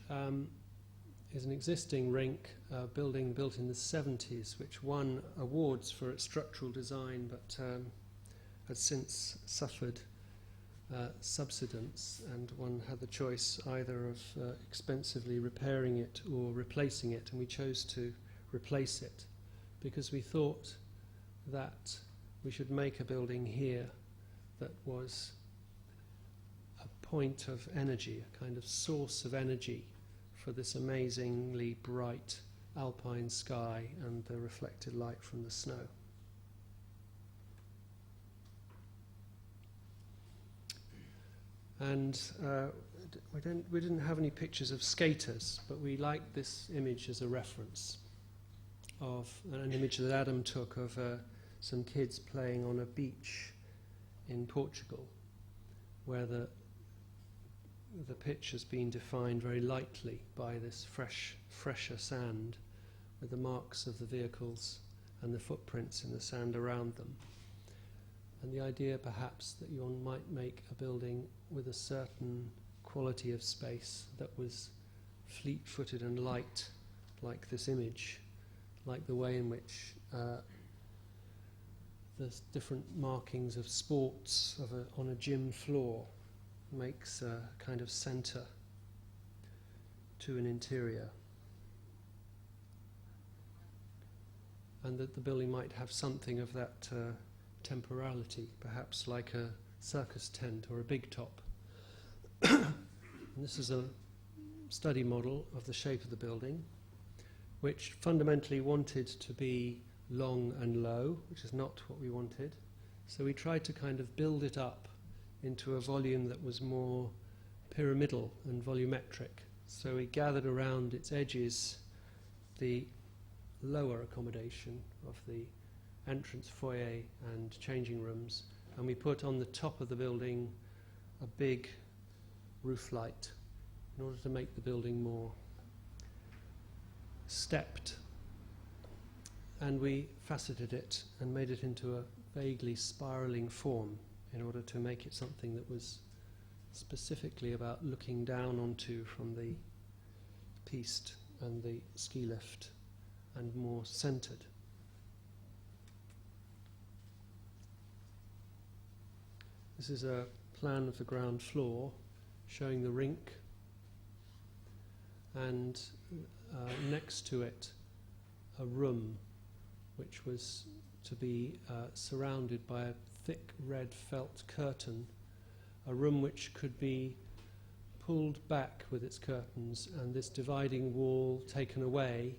is an existing rink building built in the 70s, which won awards for its structural design, but has since suffered subsidence, and one had the choice either of expensively repairing it or replacing it, and we chose to replace it because we thought that we should make a building here that was a point of energy, a kind of source of energy for this amazingly bright alpine sky and the reflected light from the snow. And we didn't have any pictures of skaters, but we liked this image as a reference of an image that Adam took of some kids playing on a beach in Portugal, where the pitch has been defined very lightly by this fresher sand, with the marks of the vehicles and the footprints in the sand around them. And the idea perhaps that you might make a building with a certain quality of space that was fleet-footed and light, like this image, like the way in which there's different markings of sports on a gym floor makes a kind of centre to an interior. And that the building might have something of that temporality, perhaps like a circus tent or a big top. And this is a study model of the shape of the building, which fundamentally wanted to be long and low, which is not what we wanted. So we tried to kind of build it up into a volume that was more pyramidal and volumetric. So we gathered around its edges the lower accommodation of the entrance foyer and changing rooms, and we put on the top of the building a big roof light in order to make the building more stepped. And we faceted it and made it into a vaguely spiraling form in order to make it something that was specifically about looking down onto from the piste and the ski lift and more centred. This is a plan of the ground floor showing the rink, and next to it a room which was to be surrounded by a thick red felt curtain, a room which could be pulled back with its curtains and this dividing wall taken away,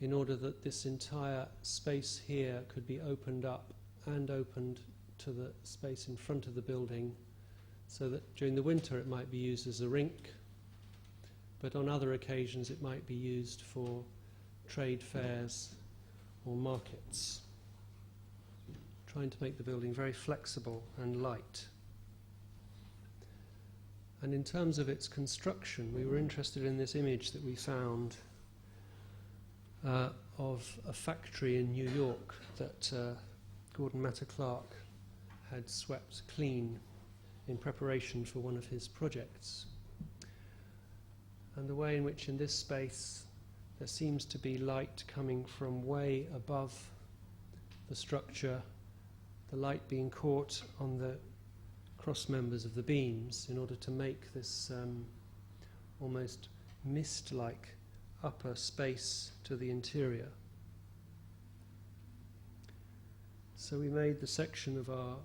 in order that this entire space here could be opened up and opened to the space in front of the building, so that during the winter it might be used as a rink, but on other occasions it might be used for trade fairs or markets, trying to make the building very flexible and light. And in terms of its construction, we were interested in this image that we found of a factory in New York that Gordon Matter Clark had swept clean in preparation for one of his projects. And the way in which in this space there seems to be light coming from way above the structure, the light being caught on the cross members of the beams in order to make this almost mist-like upper space to the interior. So we made the section of our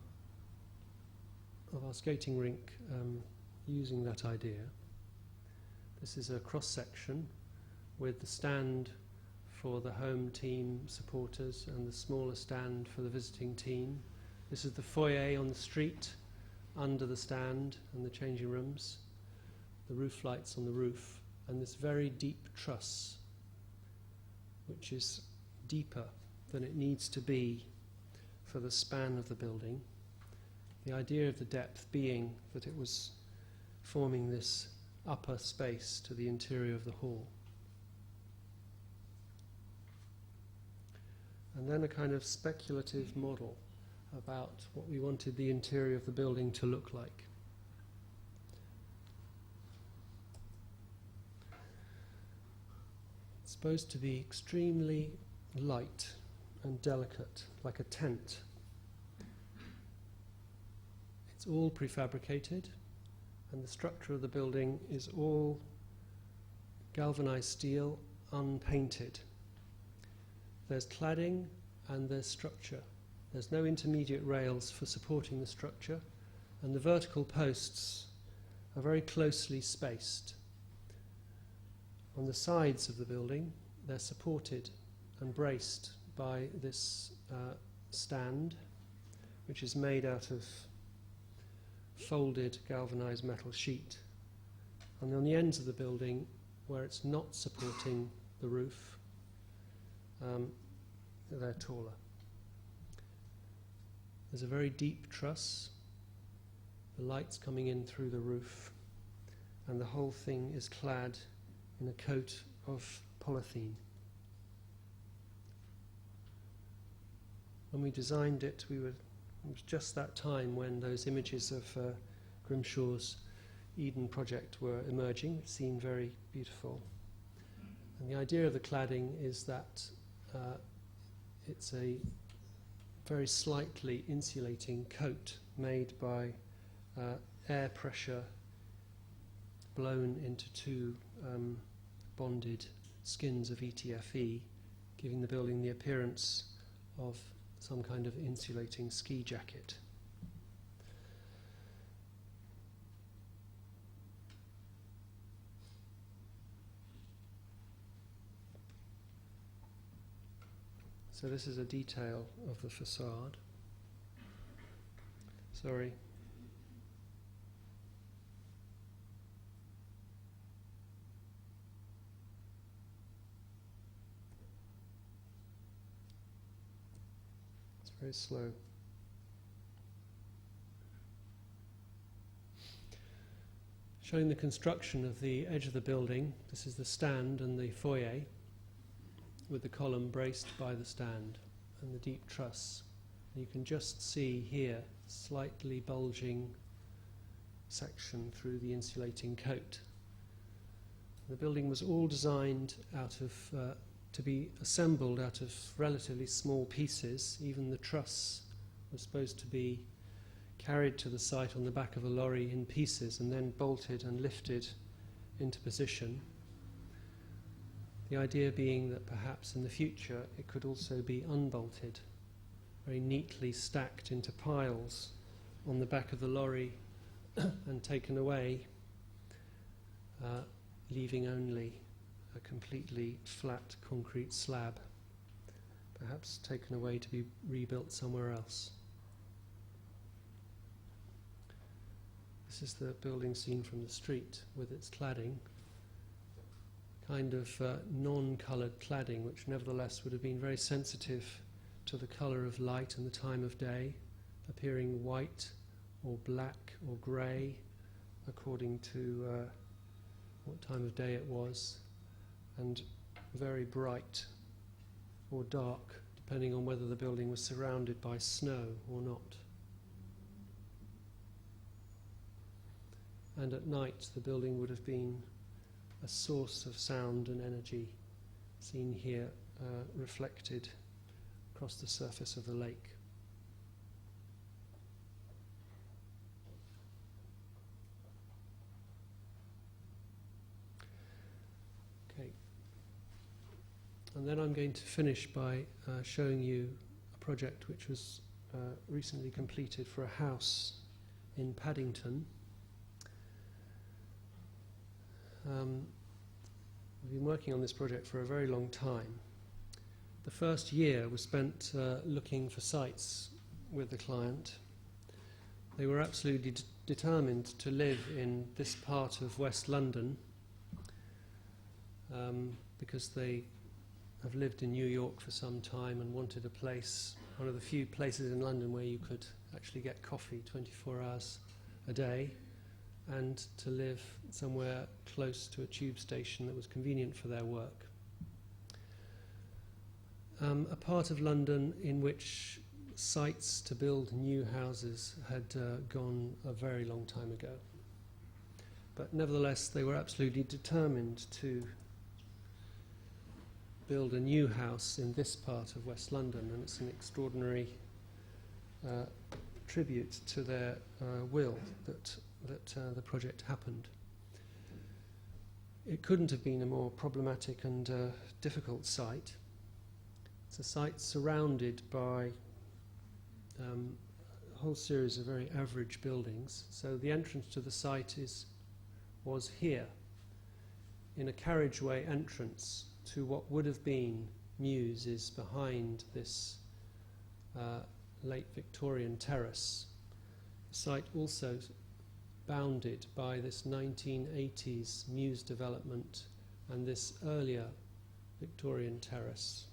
skating rink using that idea. This is a cross-section with the stand for the home team supporters and the smaller stand for the visiting team. This is the foyer on the street under the stand and the changing rooms, the roof lights on the roof, and this very deep truss, which is deeper than it needs to be for the span of the building. The idea of the depth being that it was forming this upper space to the interior of the hall. And then a kind of speculative model about what we wanted the interior of the building to look like. It's supposed to be extremely light and delicate, like a tent. It's all prefabricated, and the structure of the building is all galvanized steel, unpainted. There's cladding and there's structure. There's no intermediate rails for supporting the structure, and the vertical posts are very closely spaced. On the sides of the building, they're supported and braced by this stand, which is made out of folded galvanized metal sheet. And on the ends of the building, where it's not supporting the roof, they're taller. There's a very deep truss, the light's coming in through the roof, and the whole thing is clad in a coat of polythene. When we designed it, it was just that time when those images of Grimshaw's Eden project were emerging. It seemed very beautiful. And the idea of the cladding is that it's a very slightly insulating coat made by air pressure blown into two bonded skins of ETFE, giving the building the appearance of some kind of insulating ski jacket. So this is a detail of the facade. Sorry. It's very slow. Showing the construction of the edge of the building. This is the stand and the foyer, with the column braced by the stand and the deep truss. And you can just see here slightly bulging section through the insulating coat. The building was all designed out of to be assembled out of relatively small pieces. Even the truss was supposed to be carried to the site on the back of a lorry in pieces and then bolted and lifted into position. The idea being that perhaps in the future it could also be unbolted, very neatly stacked into piles on the back of the lorry and taken away, leaving only a completely flat concrete slab, perhaps taken away to be rebuilt somewhere else. This is the building seen from the street with its cladding, kind of non-coloured cladding, which nevertheless would have been very sensitive to the colour of light and the time of day, appearing white or black or grey according to what time of day it was, and very bright or dark depending on whether the building was surrounded by snow or not. And at night the building would have been a source of sound and energy, seen here reflected across the surface of the lake. Okay. And then I'm going to finish by showing you a project which was recently completed for a house in Paddington. We've been working on this project for a very long time. The first year was spent looking for sites with the client. They were absolutely determined to live in this part of West London because they have lived in New York for some time and wanted a place, one of the few places in London where you could actually get coffee 24 hours a day, and to live somewhere close to a tube station that was convenient for their work. A part of London in which sites to build new houses had gone a very long time ago. But nevertheless, they were absolutely determined to build a new house in this part of West London, and it's an extraordinary tribute to their will that the project happened. It couldn't have been a more problematic and difficult site. It's a site surrounded by a whole series of very average buildings. So the entrance to the site was here, in a carriageway entrance to what would have been Mewes behind this late Victorian terrace. The site also bounded by this 1980s Mewes development and this earlier Victorian terrace.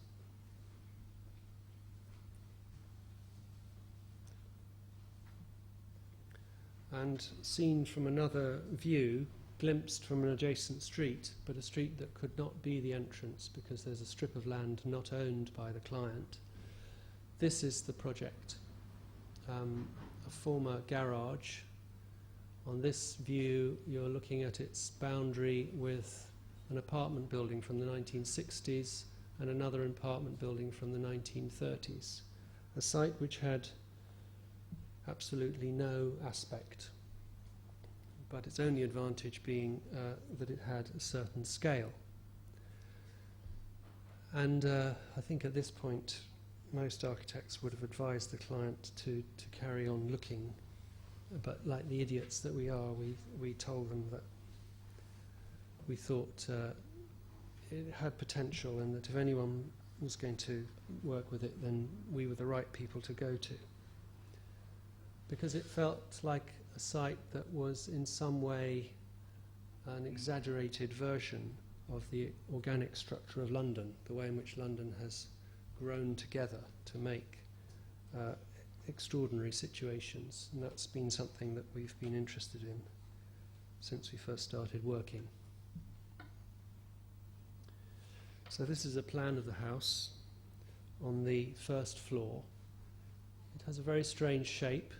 And seen from another view, glimpsed from an adjacent street, but a street that could not be the entrance because there's a strip of land not owned by the client. This is the project, a former garage. On this view, you're looking at its boundary with an apartment building from the 1960s and another apartment building from the 1930s. A site which had absolutely no aspect, but its only advantage being that it had a certain scale. And I think at this point, most architects would have advised the client to carry on looking. But like the idiots that we are, we told them that we thought it had potential and that if anyone was going to work with it, then we were the right people to go to. Because it felt like a site that was in some way an exaggerated version of the organic structure of London, the way in which London has grown together to make extraordinary situations, and that's been something that we've been interested in since we first started working. So this is a plan of the house on the first floor. It has a very strange shape.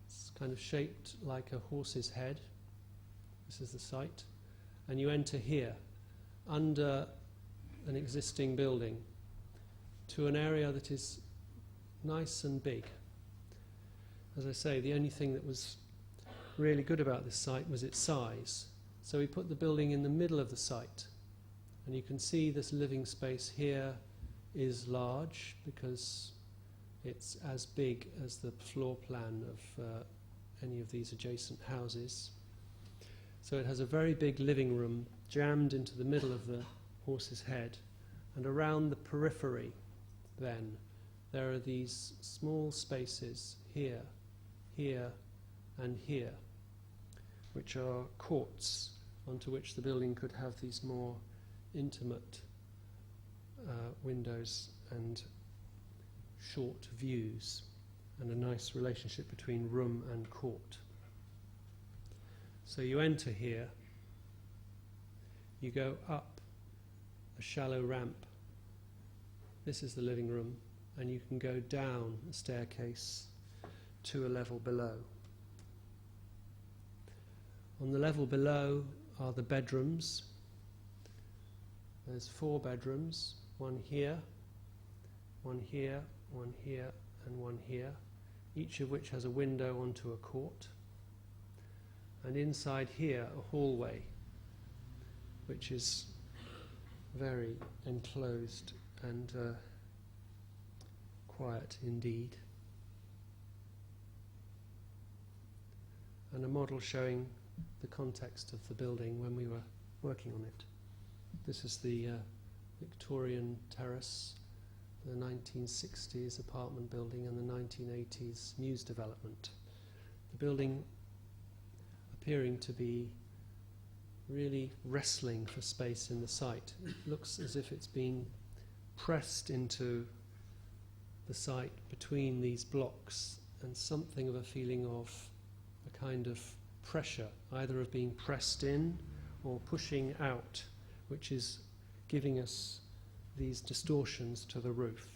It's kind of shaped like a horse's head. This is the site. And you enter here, under an existing building, to an area that is nice and big. As I say, the only thing that was really good about this site was its size. So we put the building in the middle of the site, And you can see this living space here is large because it's as big as the floor plan of any of these adjacent houses. So it has a very big living room jammed into the middle of the horse's head, and around the periphery then there are these small spaces here, here and here, which are courts onto which the building could have these more intimate windows and short views, and a nice relationship between room and court. So you enter here, you go up a shallow ramp. This is the living room, and you can go down a staircase to a level below. On the level below are the bedrooms. There's 4 bedrooms, one here, one here, one here, and one here, each of which has a window onto a court. And inside here, a hallway, which is very enclosed and quiet indeed. And a model showing the context of the building when we were working on it. This is the Victorian Terrace, the 1960s apartment building and the 1980s mews development. The building appearing to be really wrestling for space in the site. It looks as if it's been pressed into the site between these blocks, and something of a feeling of a kind of pressure, either of being pressed in or pushing out, which is giving us these distortions to the roof.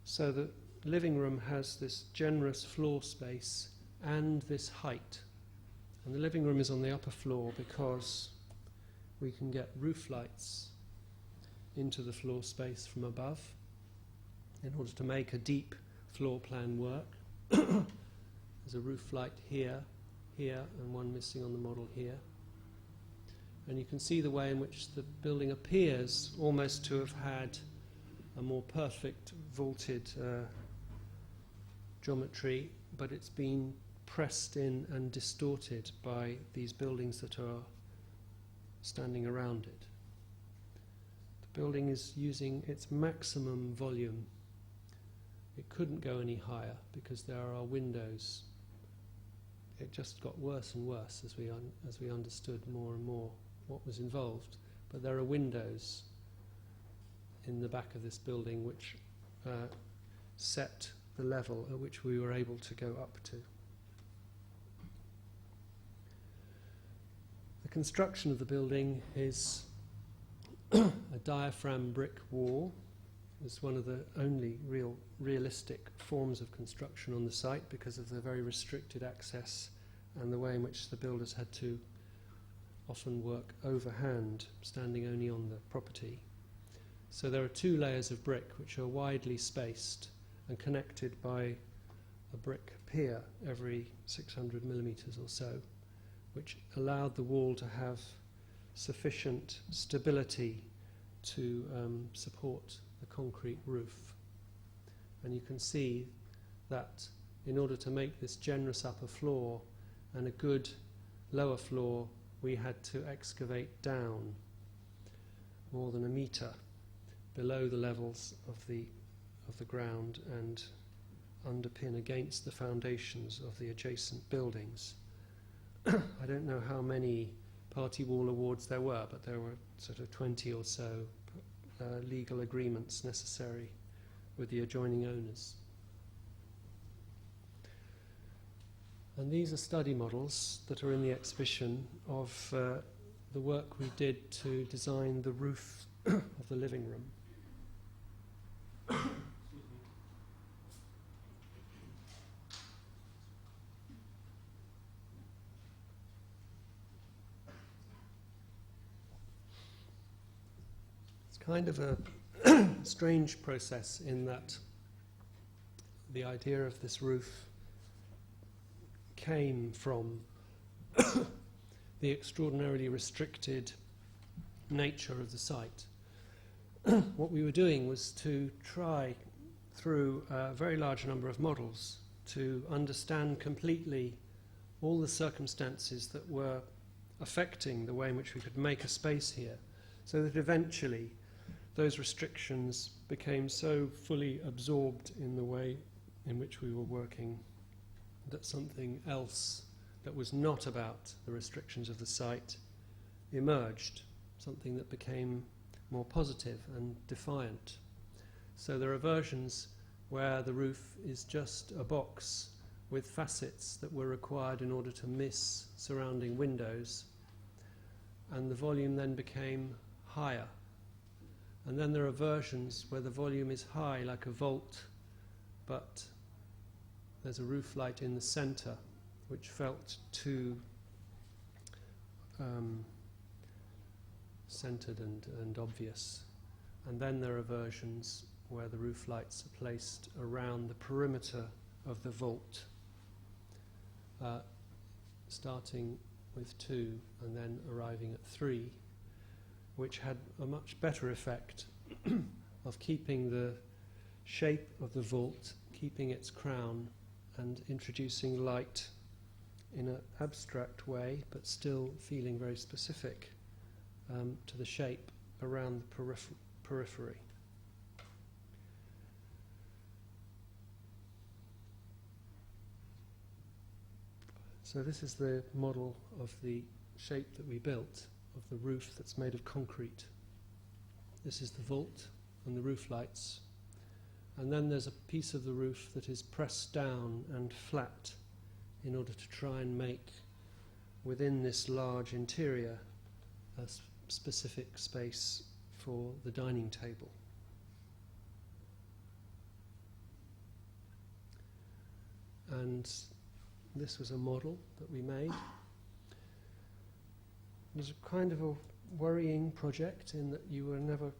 So the living room has this generous floor space and this height. And the living room is on the upper floor because we can get roof lights into the floor space from above in order to make a deep floor plan work. There's a roof light here, here, and one missing on the model here. And you can see the way in which the building appears almost to have had a more perfect vaulted geometry, but it's been pressed in and distorted by these buildings that are standing around it. The building is using its maximum volume. It couldn't go any higher because there are windows. It just got worse and worse as we understood more and more what was involved. But there are windows in the back of this building which set the level at which we were able to go up to. The construction of the building is a diaphragm brick wall. It's one of the only realistic forms of construction on the site because of the very restricted access and the way in which the builders had to often work overhand, standing only on the property. So there are 2 layers of brick which are widely spaced and connected by a brick pier every 600 millimetres or so, which allowed the wall to have sufficient stability to support the concrete roof. And you can see that in order to make this generous upper floor and a good lower floor, we had to excavate down more than a metre below the levels of the ground and underpin against the foundations of the adjacent buildings. I don't know how many party wall awards there were, but there were sort of 20 or so legal agreements necessary with the adjoining owners. And these are study models that are in the exhibition of the work we did to design the roof of the living room. It's kind of a strange process in that the idea of this roof came from the extraordinarily restricted nature of the site. What we were doing was to try through a very large number of models to understand completely all the circumstances that were affecting the way in which we could make a space here, so that eventually those restrictions became so fully absorbed in the way in which we were working that something else that was not about the restrictions of the site emerged, something that became more positive and defiant. So there are versions where the roof is just a box with facets that were required in order to miss surrounding windows, and the volume then became higher. And then there are versions where the volume is high like a vault, but there's a roof light in the centre which felt too centred and obvious. And then there are versions where the roof lights are placed around the perimeter of the vault, starting with 2 and then arriving at 3, which had a much better effect of keeping the shape of the vault, keeping its crown, and introducing light in an abstract way, but still feeling very specific to the shape around the periphery. So this is the model of the shape that we built, of the roof that's made of concrete. This is the vault and the roof lights. And then there's a piece of the roof that is pressed down and flat in order to try and make, within this large interior, a specific space for the dining table. And this was a model that we made. It was a kind of a worrying project in that you were never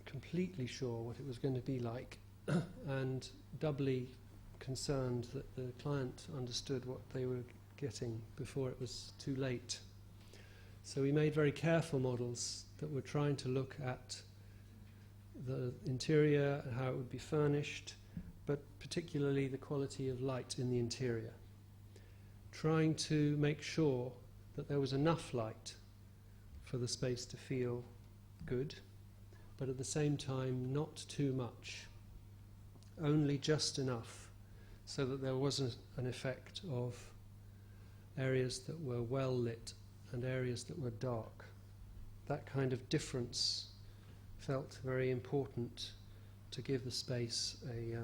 completely sure what it was going to be like, and doubly concerned that the client understood what they were getting before it was too late. So we made very careful models that were trying to look at the interior and how it would be furnished, but particularly the quality of light in the interior, trying to make sure that there was enough light for the space to feel good, but at the same time not too much, only just enough so that there wasn't an effect of areas that were well lit and areas that were dark. That kind of difference felt very important to give the space a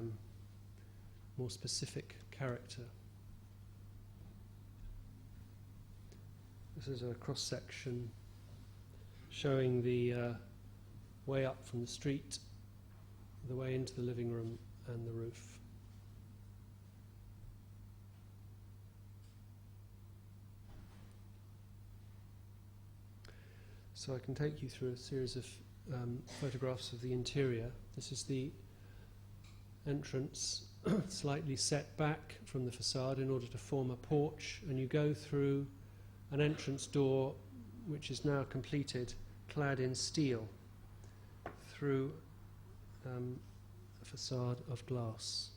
more specific character. This is a cross-section showing the way up from the street, the way into the living room and the roof. So I can take you through a series of photographs of the interior. This is the entrance, slightly set back from the facade in order to form a porch, and you go through an entrance door which is now completed, clad in steel, through a facade of glass.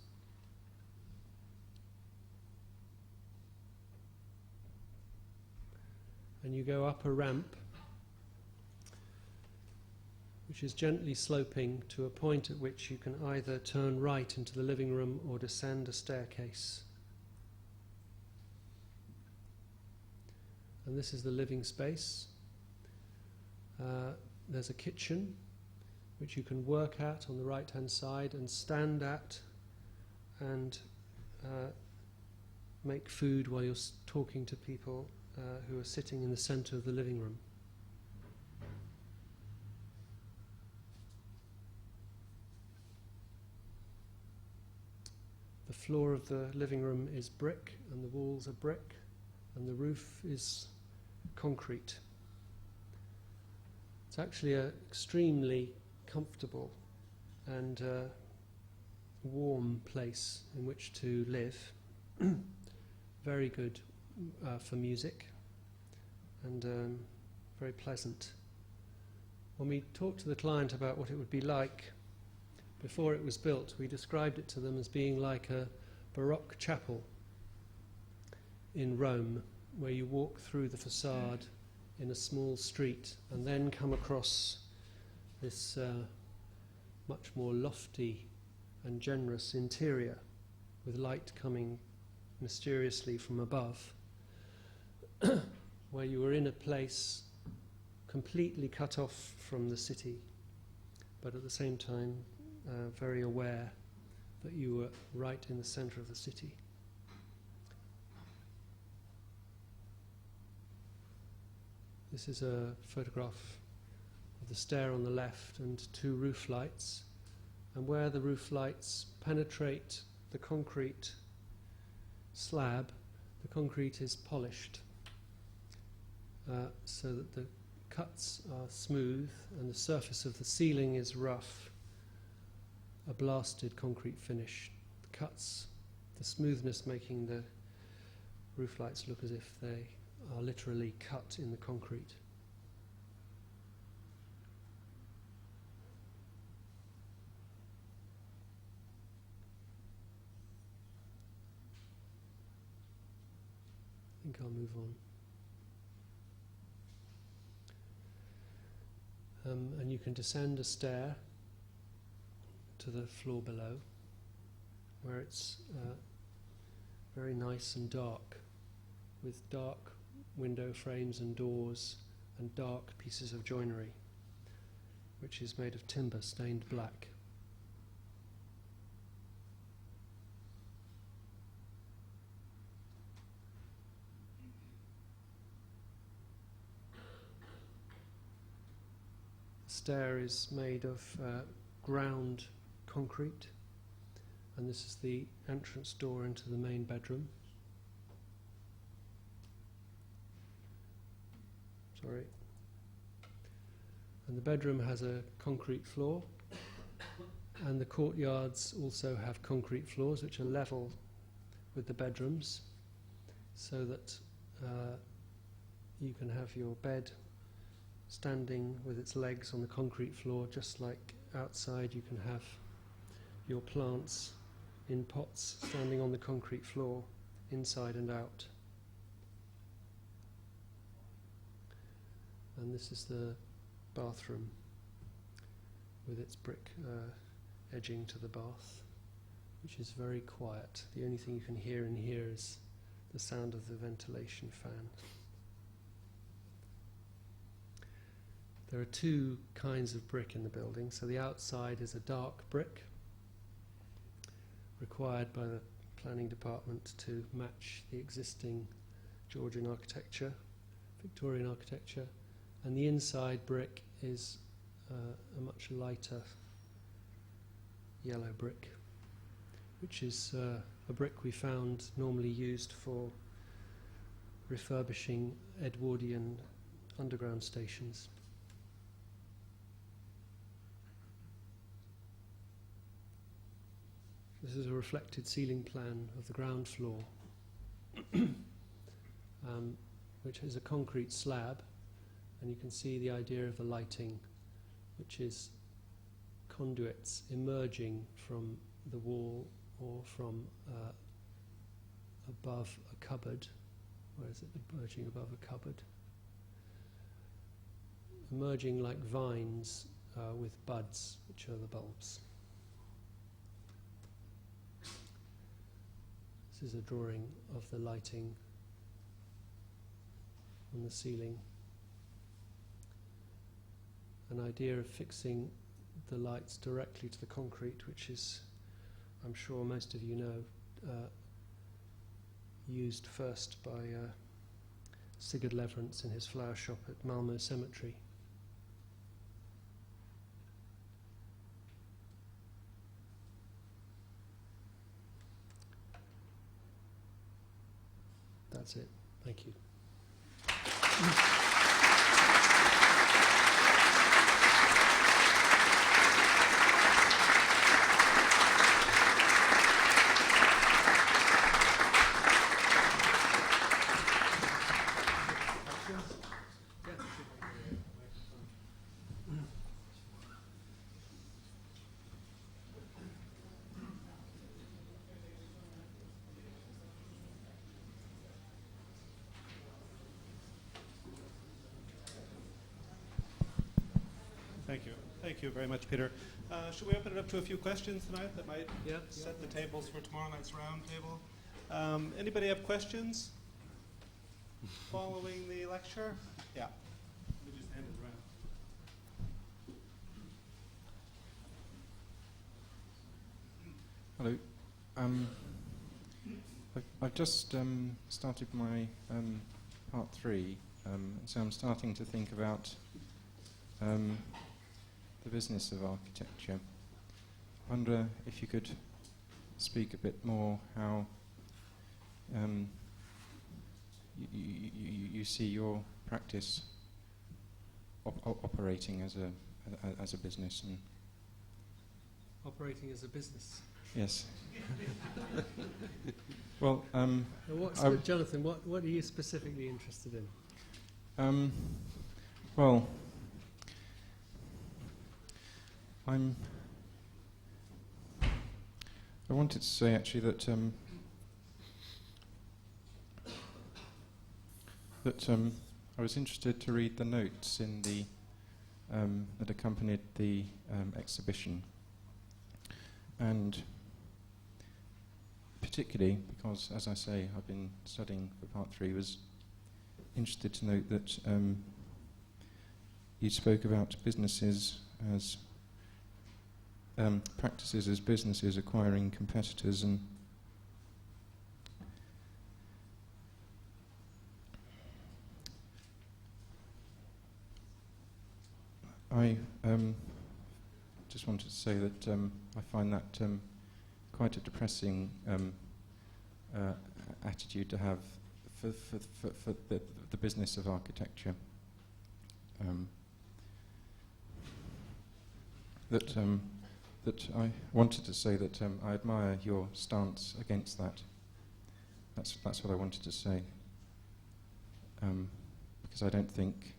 And you go up a ramp which is gently sloping to a point at which you can either turn right into the living room or descend a staircase. And this is the living space. There's a kitchen which you can work at on the right hand side and stand at and make food while you're talking to people who are sitting in the centre of the living room. The floor of the living room is brick and the walls are brick and the roof is concrete. It's actually an extremely comfortable and warm place in which to live. Very good for music and very pleasant. When we talked to the client about what it would be like before it was built, we described it to them as being like a Baroque chapel in Rome, where you walk through the facade in a small street and then come across this much more lofty and generous interior with light coming mysteriously from above, where you were in a place completely cut off from the city, but at the same time very aware that you were right in the centre of the city. This is a photograph of the stair on the left and two roof lights, and where the roof lights penetrate the concrete slab, the concrete is polished so that the cuts are smooth and the surface of the ceiling is rough, a blasted concrete finish. The cuts, the smoothness making the roof lights look as if they are literally cut in the concrete. I think I'll move on. And you can descend a stair to the floor below, where it's very nice and dark, with dark window frames and doors and dark pieces of joinery, which is made of timber stained black. The stair is made of ground concrete, and this is the entrance door into the main bedroom. Sorry. And the bedroom has a concrete floor, and the courtyards also have concrete floors which are level with the bedrooms, so that you can have your bed standing with its legs on the concrete floor, just like outside you can have your plants in pots standing on the concrete floor, inside and out. And this is the bathroom with its brick edging to the bath, which is very quiet. The only thing you can hear in here is the sound of the ventilation fan. There are two kinds of brick in the building. So the outside is a dark brick, required by the planning department to match the existing Georgian architecture, Victorian architecture, and the inside brick is a much lighter yellow brick, which is a brick we found normally used for refurbishing Edwardian underground stations. This is a reflected ceiling plan of the ground floor, which is a concrete slab, and you can see the idea of the lighting, which is conduits emerging from the wall or from above a cupboard. Where is it emerging above a cupboard? Emerging like vines with buds, which are the bulbs. This is a drawing of the lighting on the ceiling. An idea of fixing the lights directly to the concrete, which is, I'm sure most of you know, used first by Sigurd Leverance in his flower shop at Malmö Cemetery. That's it. Thank you. Thank you very much, Peter. Should we open it up to a few questions tonight that might set the tables for tomorrow night's round table? Anybody have questions following the lecture? Yeah. Let me just hand it around. Hello. I've just started my part 3, so I'm starting to think about the business of architecture. I wonder if you could speak a bit more how you see your practice operating as a business. And Operating as a business. yes. Well, Jonathan, what are you specifically interested in? Well, I wanted to say actually that I was interested to read the notes in the that accompanied the exhibition, and particularly because, as I say, I've been studying for part 3, was interested to note that you spoke about businesses as practices as businesses acquiring competitors, and I just wanted to say that I find that quite a depressing attitude to have for the business of architecture. That I wanted to say that I admire your stance against that. That's what I wanted to say, because I don't think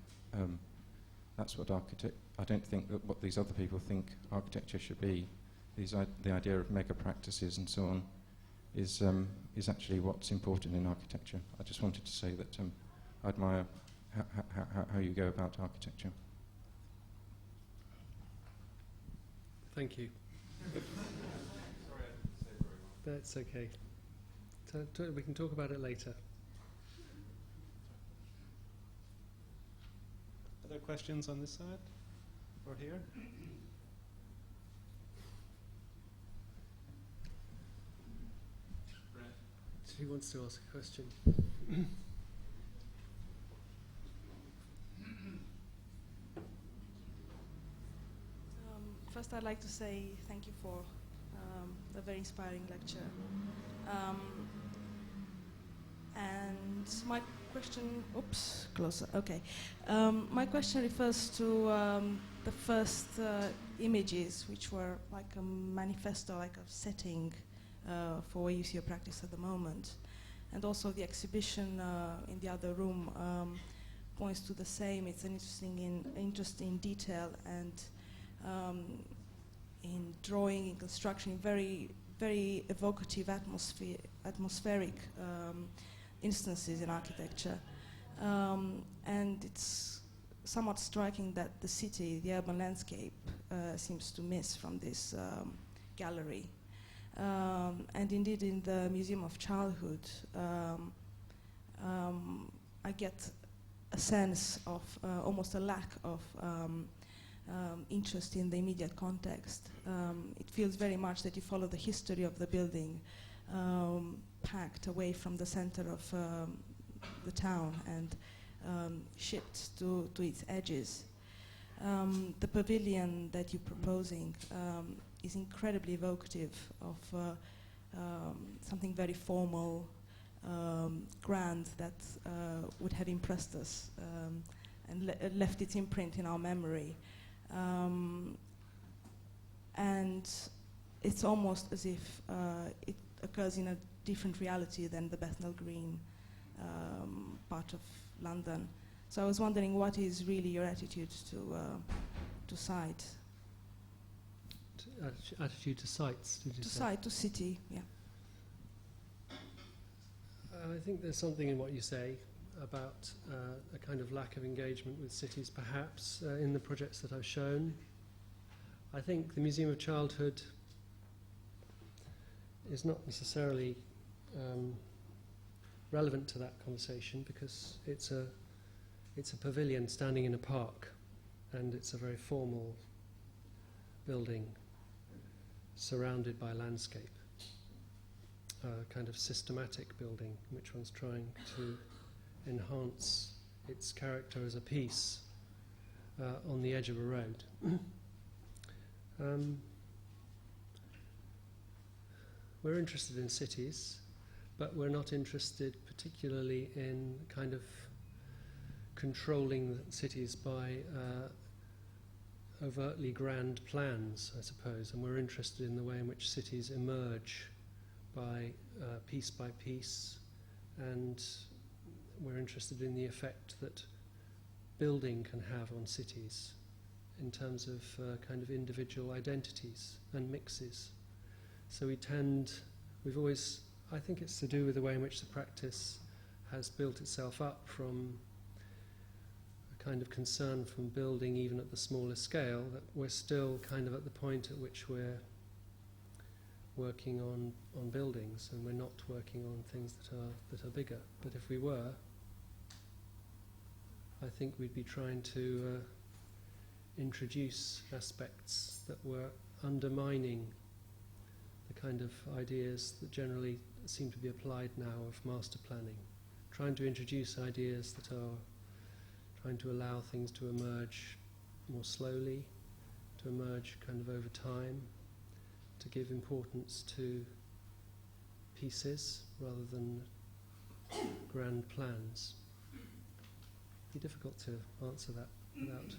that's what I don't think that what these other people think architecture should be. The idea of mega practices and so on is actually what's important in architecture. I just wanted to say that I admire how you go about architecture. Thank you. Sorry, I didn't say very well. That's okay. We can talk about it later. Other questions on this side or here? Who wants to ask a question? First, I'd like to say thank you for the very inspiring lecture. And my question, closer, okay. My question refers to the first images, which were like a manifesto, like a setting for where you see your practice at the moment. And also the exhibition in the other room points to the same. It's an interesting detail and in drawing, in construction, very, very evocative atmospheric instances in architecture. And it's somewhat striking that the city, the urban landscape, seems to miss from this gallery. And indeed, in the Museum of Childhood, I get a sense of almost a lack of interest in the immediate context. It feels very much that you follow the history of the building, packed away from the center of the town and shipped to its edges. The pavilion that you're proposing is incredibly evocative of something very formal, grand, that would have impressed us and left its imprint in our memory. And it's almost as if it occurs in a different reality than the Bethnal Green part of London. So I was wondering, what is really your attitude to site? Attitude to sites, did you say? To site, to city, yeah. I think there's something in what you say about a kind of lack of engagement with cities, perhaps, in the projects that I've shown. I think the Museum of Childhood is not necessarily relevant to that conversation because it's a pavilion standing in a park, and it's a very formal building surrounded by landscape, a kind of systematic building which one's trying to enhance its character as a piece on the edge of a road. We're interested in cities, but we're not interested particularly in kind of controlling cities by overtly grand plans, I suppose, and we're interested in the way in which cities emerge by piece, and we're interested in the effect that building can have on cities in terms of kind of individual identities and mixes. So we've always, I think it's to do with the way in which the practice has built itself up from a kind of concern from building even at the smaller scale, that we're still kind of at the point at which we're working on buildings, and we're not working on things that are bigger. But if we were, I think we'd be trying to introduce aspects that were undermining the kind of ideas that generally seem to be applied now of master planning, trying to introduce ideas that are trying to allow things to emerge more slowly, to emerge kind of over time, to give importance to pieces rather than grand plans. It'd be difficult to answer that without.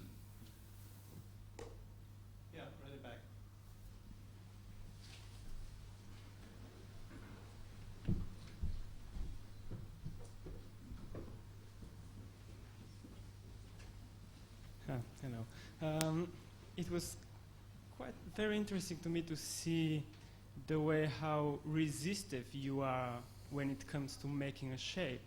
Yeah, right at the back. Hello. It was quite very interesting to me to see the way how resistive you are when it comes to making a shape,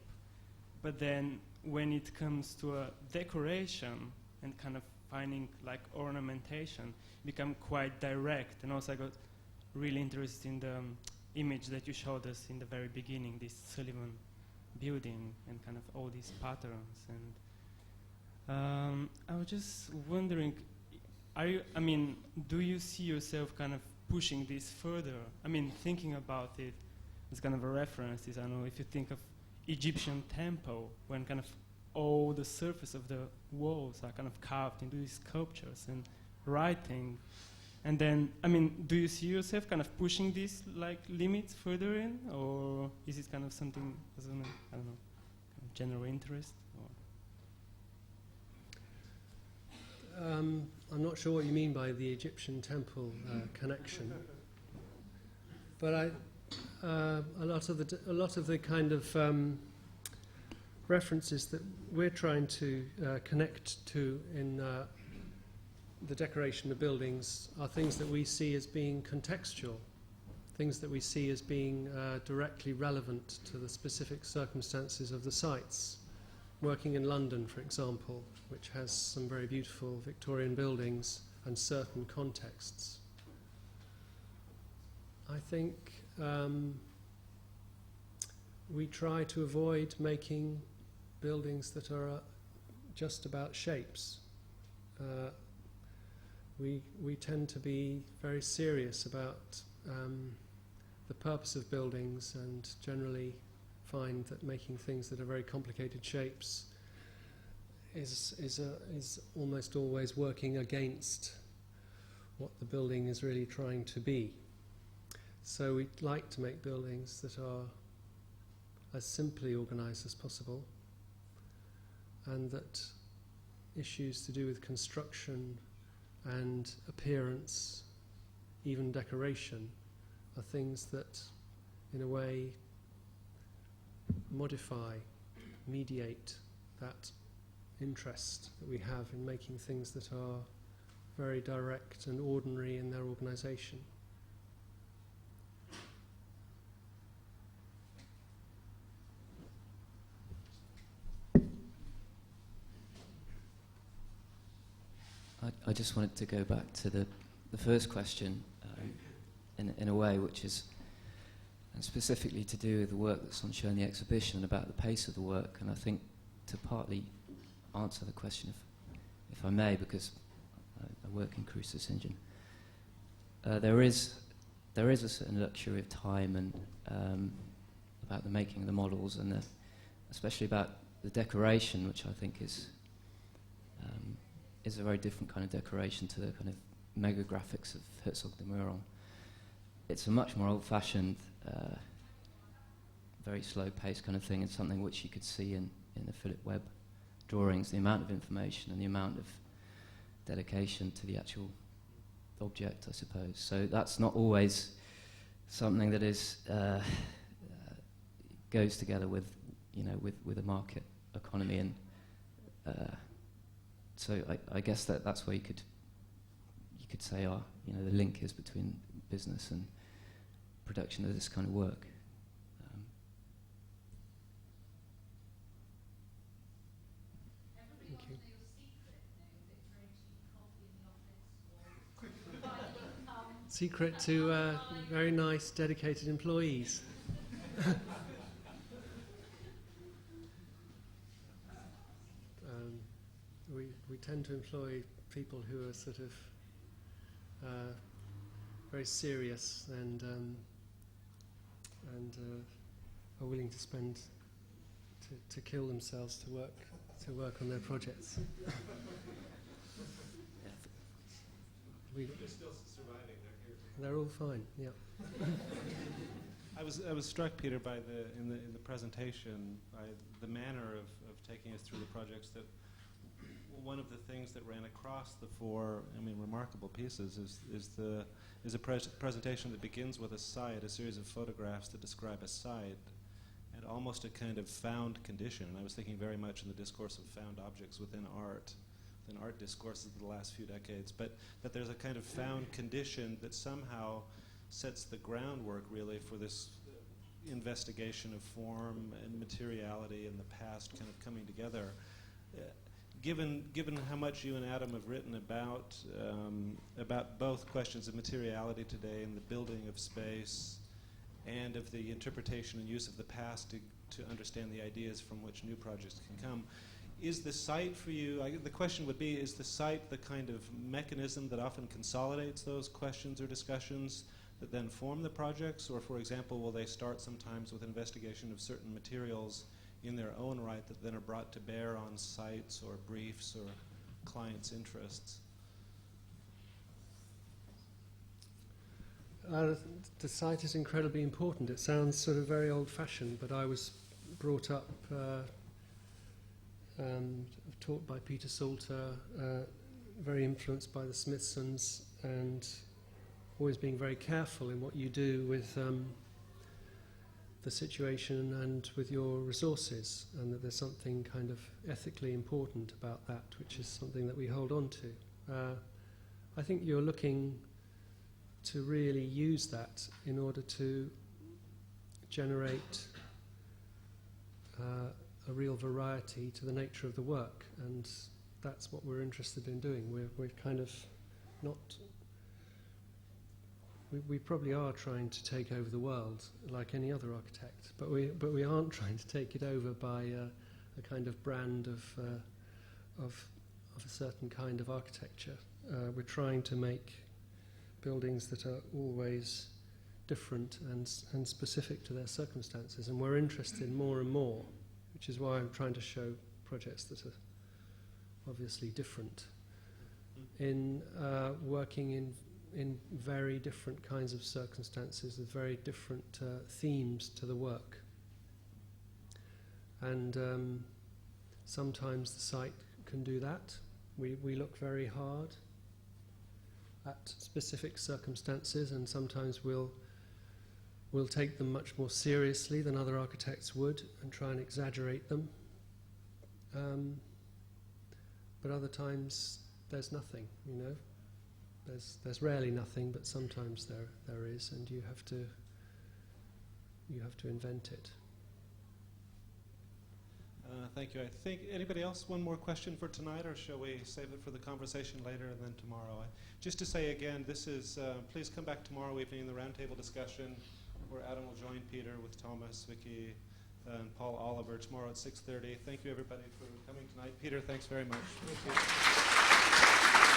but then when it comes to a decoration and kind of finding like ornamentation, become quite direct. And also I got really interested in the image that you showed us in the very beginning, this Sullivan building and kind of all these patterns. And I was just wondering, do you see yourself kind of pushing this further? I mean, thinking about it as kind of a reference is, I don't know, if you think of Egyptian temple, when kind of all the surface of the walls are kind of carved into these sculptures and writing. And then, I mean, do you see yourself kind of pushing these like limits further in, or is it kind of something, I don't know, kind of general interest? I'm not sure what you mean by the Egyptian temple connection, but a lot of the kind of references that we're trying to connect to in the decoration of buildings are things that we see as being contextual, things that we see as being directly relevant to the specific circumstances of the sites. Working in London, for example, which has some very beautiful Victorian buildings and certain contexts. I think we try to avoid making buildings that are just about shapes. We tend to be very serious about the purpose of buildings, and generally find that making things that are very complicated shapes is almost always working against what the building is really trying to be. So we like to make buildings that are as simply organised as possible, and that issues to do with construction and appearance, even decoration, are things that in a way modify, mediate that interest that we have in making things that are very direct and ordinary in their organisation. I just wanted to go back to the the first question in a way, which is specifically to do with the work that's on show in the exhibition and about the pace of the work. And I think to partly answer the question, if I may, because I work in Caruso St John, there is a certain luxury of time and about the making of the models, and especially about the decoration, which I think is a very different kind of decoration to the kind of mega graphics of Herzog de Meuron. It's a much more old-fashioned, very slow-paced kind of thing. It's something which you could see in the Philip Webb drawings, the amount of information and the amount of dedication to the actual object, I suppose. So that's not always something that is goes together with, with a market economy, and so I guess that's where you could say, the link is between business and production of this kind of work. Thank you. Secret to very nice, dedicated employees. We tend to employ people who are sort of very serious and are willing to spend to kill themselves to work on their projects. They're still surviving. They're all fine. Yeah. I was struck, Peter, by in the presentation by the manner of taking us through the projects. That one of the things that ran across the four, remarkable pieces is a presentation that begins with a site, a series of photographs that describe a site, and almost a kind of found condition. And I was thinking very much in the discourse of found objects within art discourses of the last few decades, but that there's a kind of found condition that somehow sets the groundwork really for this investigation of form and materiality and the past kind of coming together. Given how much you and Adam have written about both questions of materiality today and the building of space and of the interpretation and use of the past to understand the ideas from which new projects can come, is the site for you, the question would be, is the site the kind of mechanism that often consolidates those questions or discussions that then form the projects? Or, for example, will they start sometimes with investigation of certain materials in their own right that then are brought to bear on sites or briefs or clients' interests? The site is incredibly important. It sounds sort of very old-fashioned, but I was brought up, taught by Peter Salter, very influenced by the Smithsons, and always being very careful in what you do with the situation and with your resources, and that there's something kind of ethically important about that, which is something that we hold on to. I think you're looking to really use that in order to generate a real variety to the nature of the work, and that's what we're interested in doing. We're kind of not... We probably are trying to take over the world like any other architect, but we aren't trying to take it over by a kind of brand of a certain kind of architecture. We're trying to make buildings that are always different and specific to their circumstances, and we're interested more and more, which is why I'm trying to show projects that are obviously different in working in very different kinds of circumstances with very different themes to the work. And sometimes the site can do that. We look very hard at specific circumstances, and sometimes we'll take them much more seriously than other architects would and try and exaggerate them. But other times there's nothing, There's rarely nothing, but sometimes there is, and you have to invent it. Thank you. I think, anybody else, one more question for tonight, or shall we save it for the conversation later and then tomorrow? Just to say again, this is, please come back tomorrow evening in the roundtable discussion where Adam will join Peter with Thomas, Vicky, and Paul Oliver tomorrow at 6:30. Thank you, everybody, for coming tonight. Peter, thanks very much. Thank you.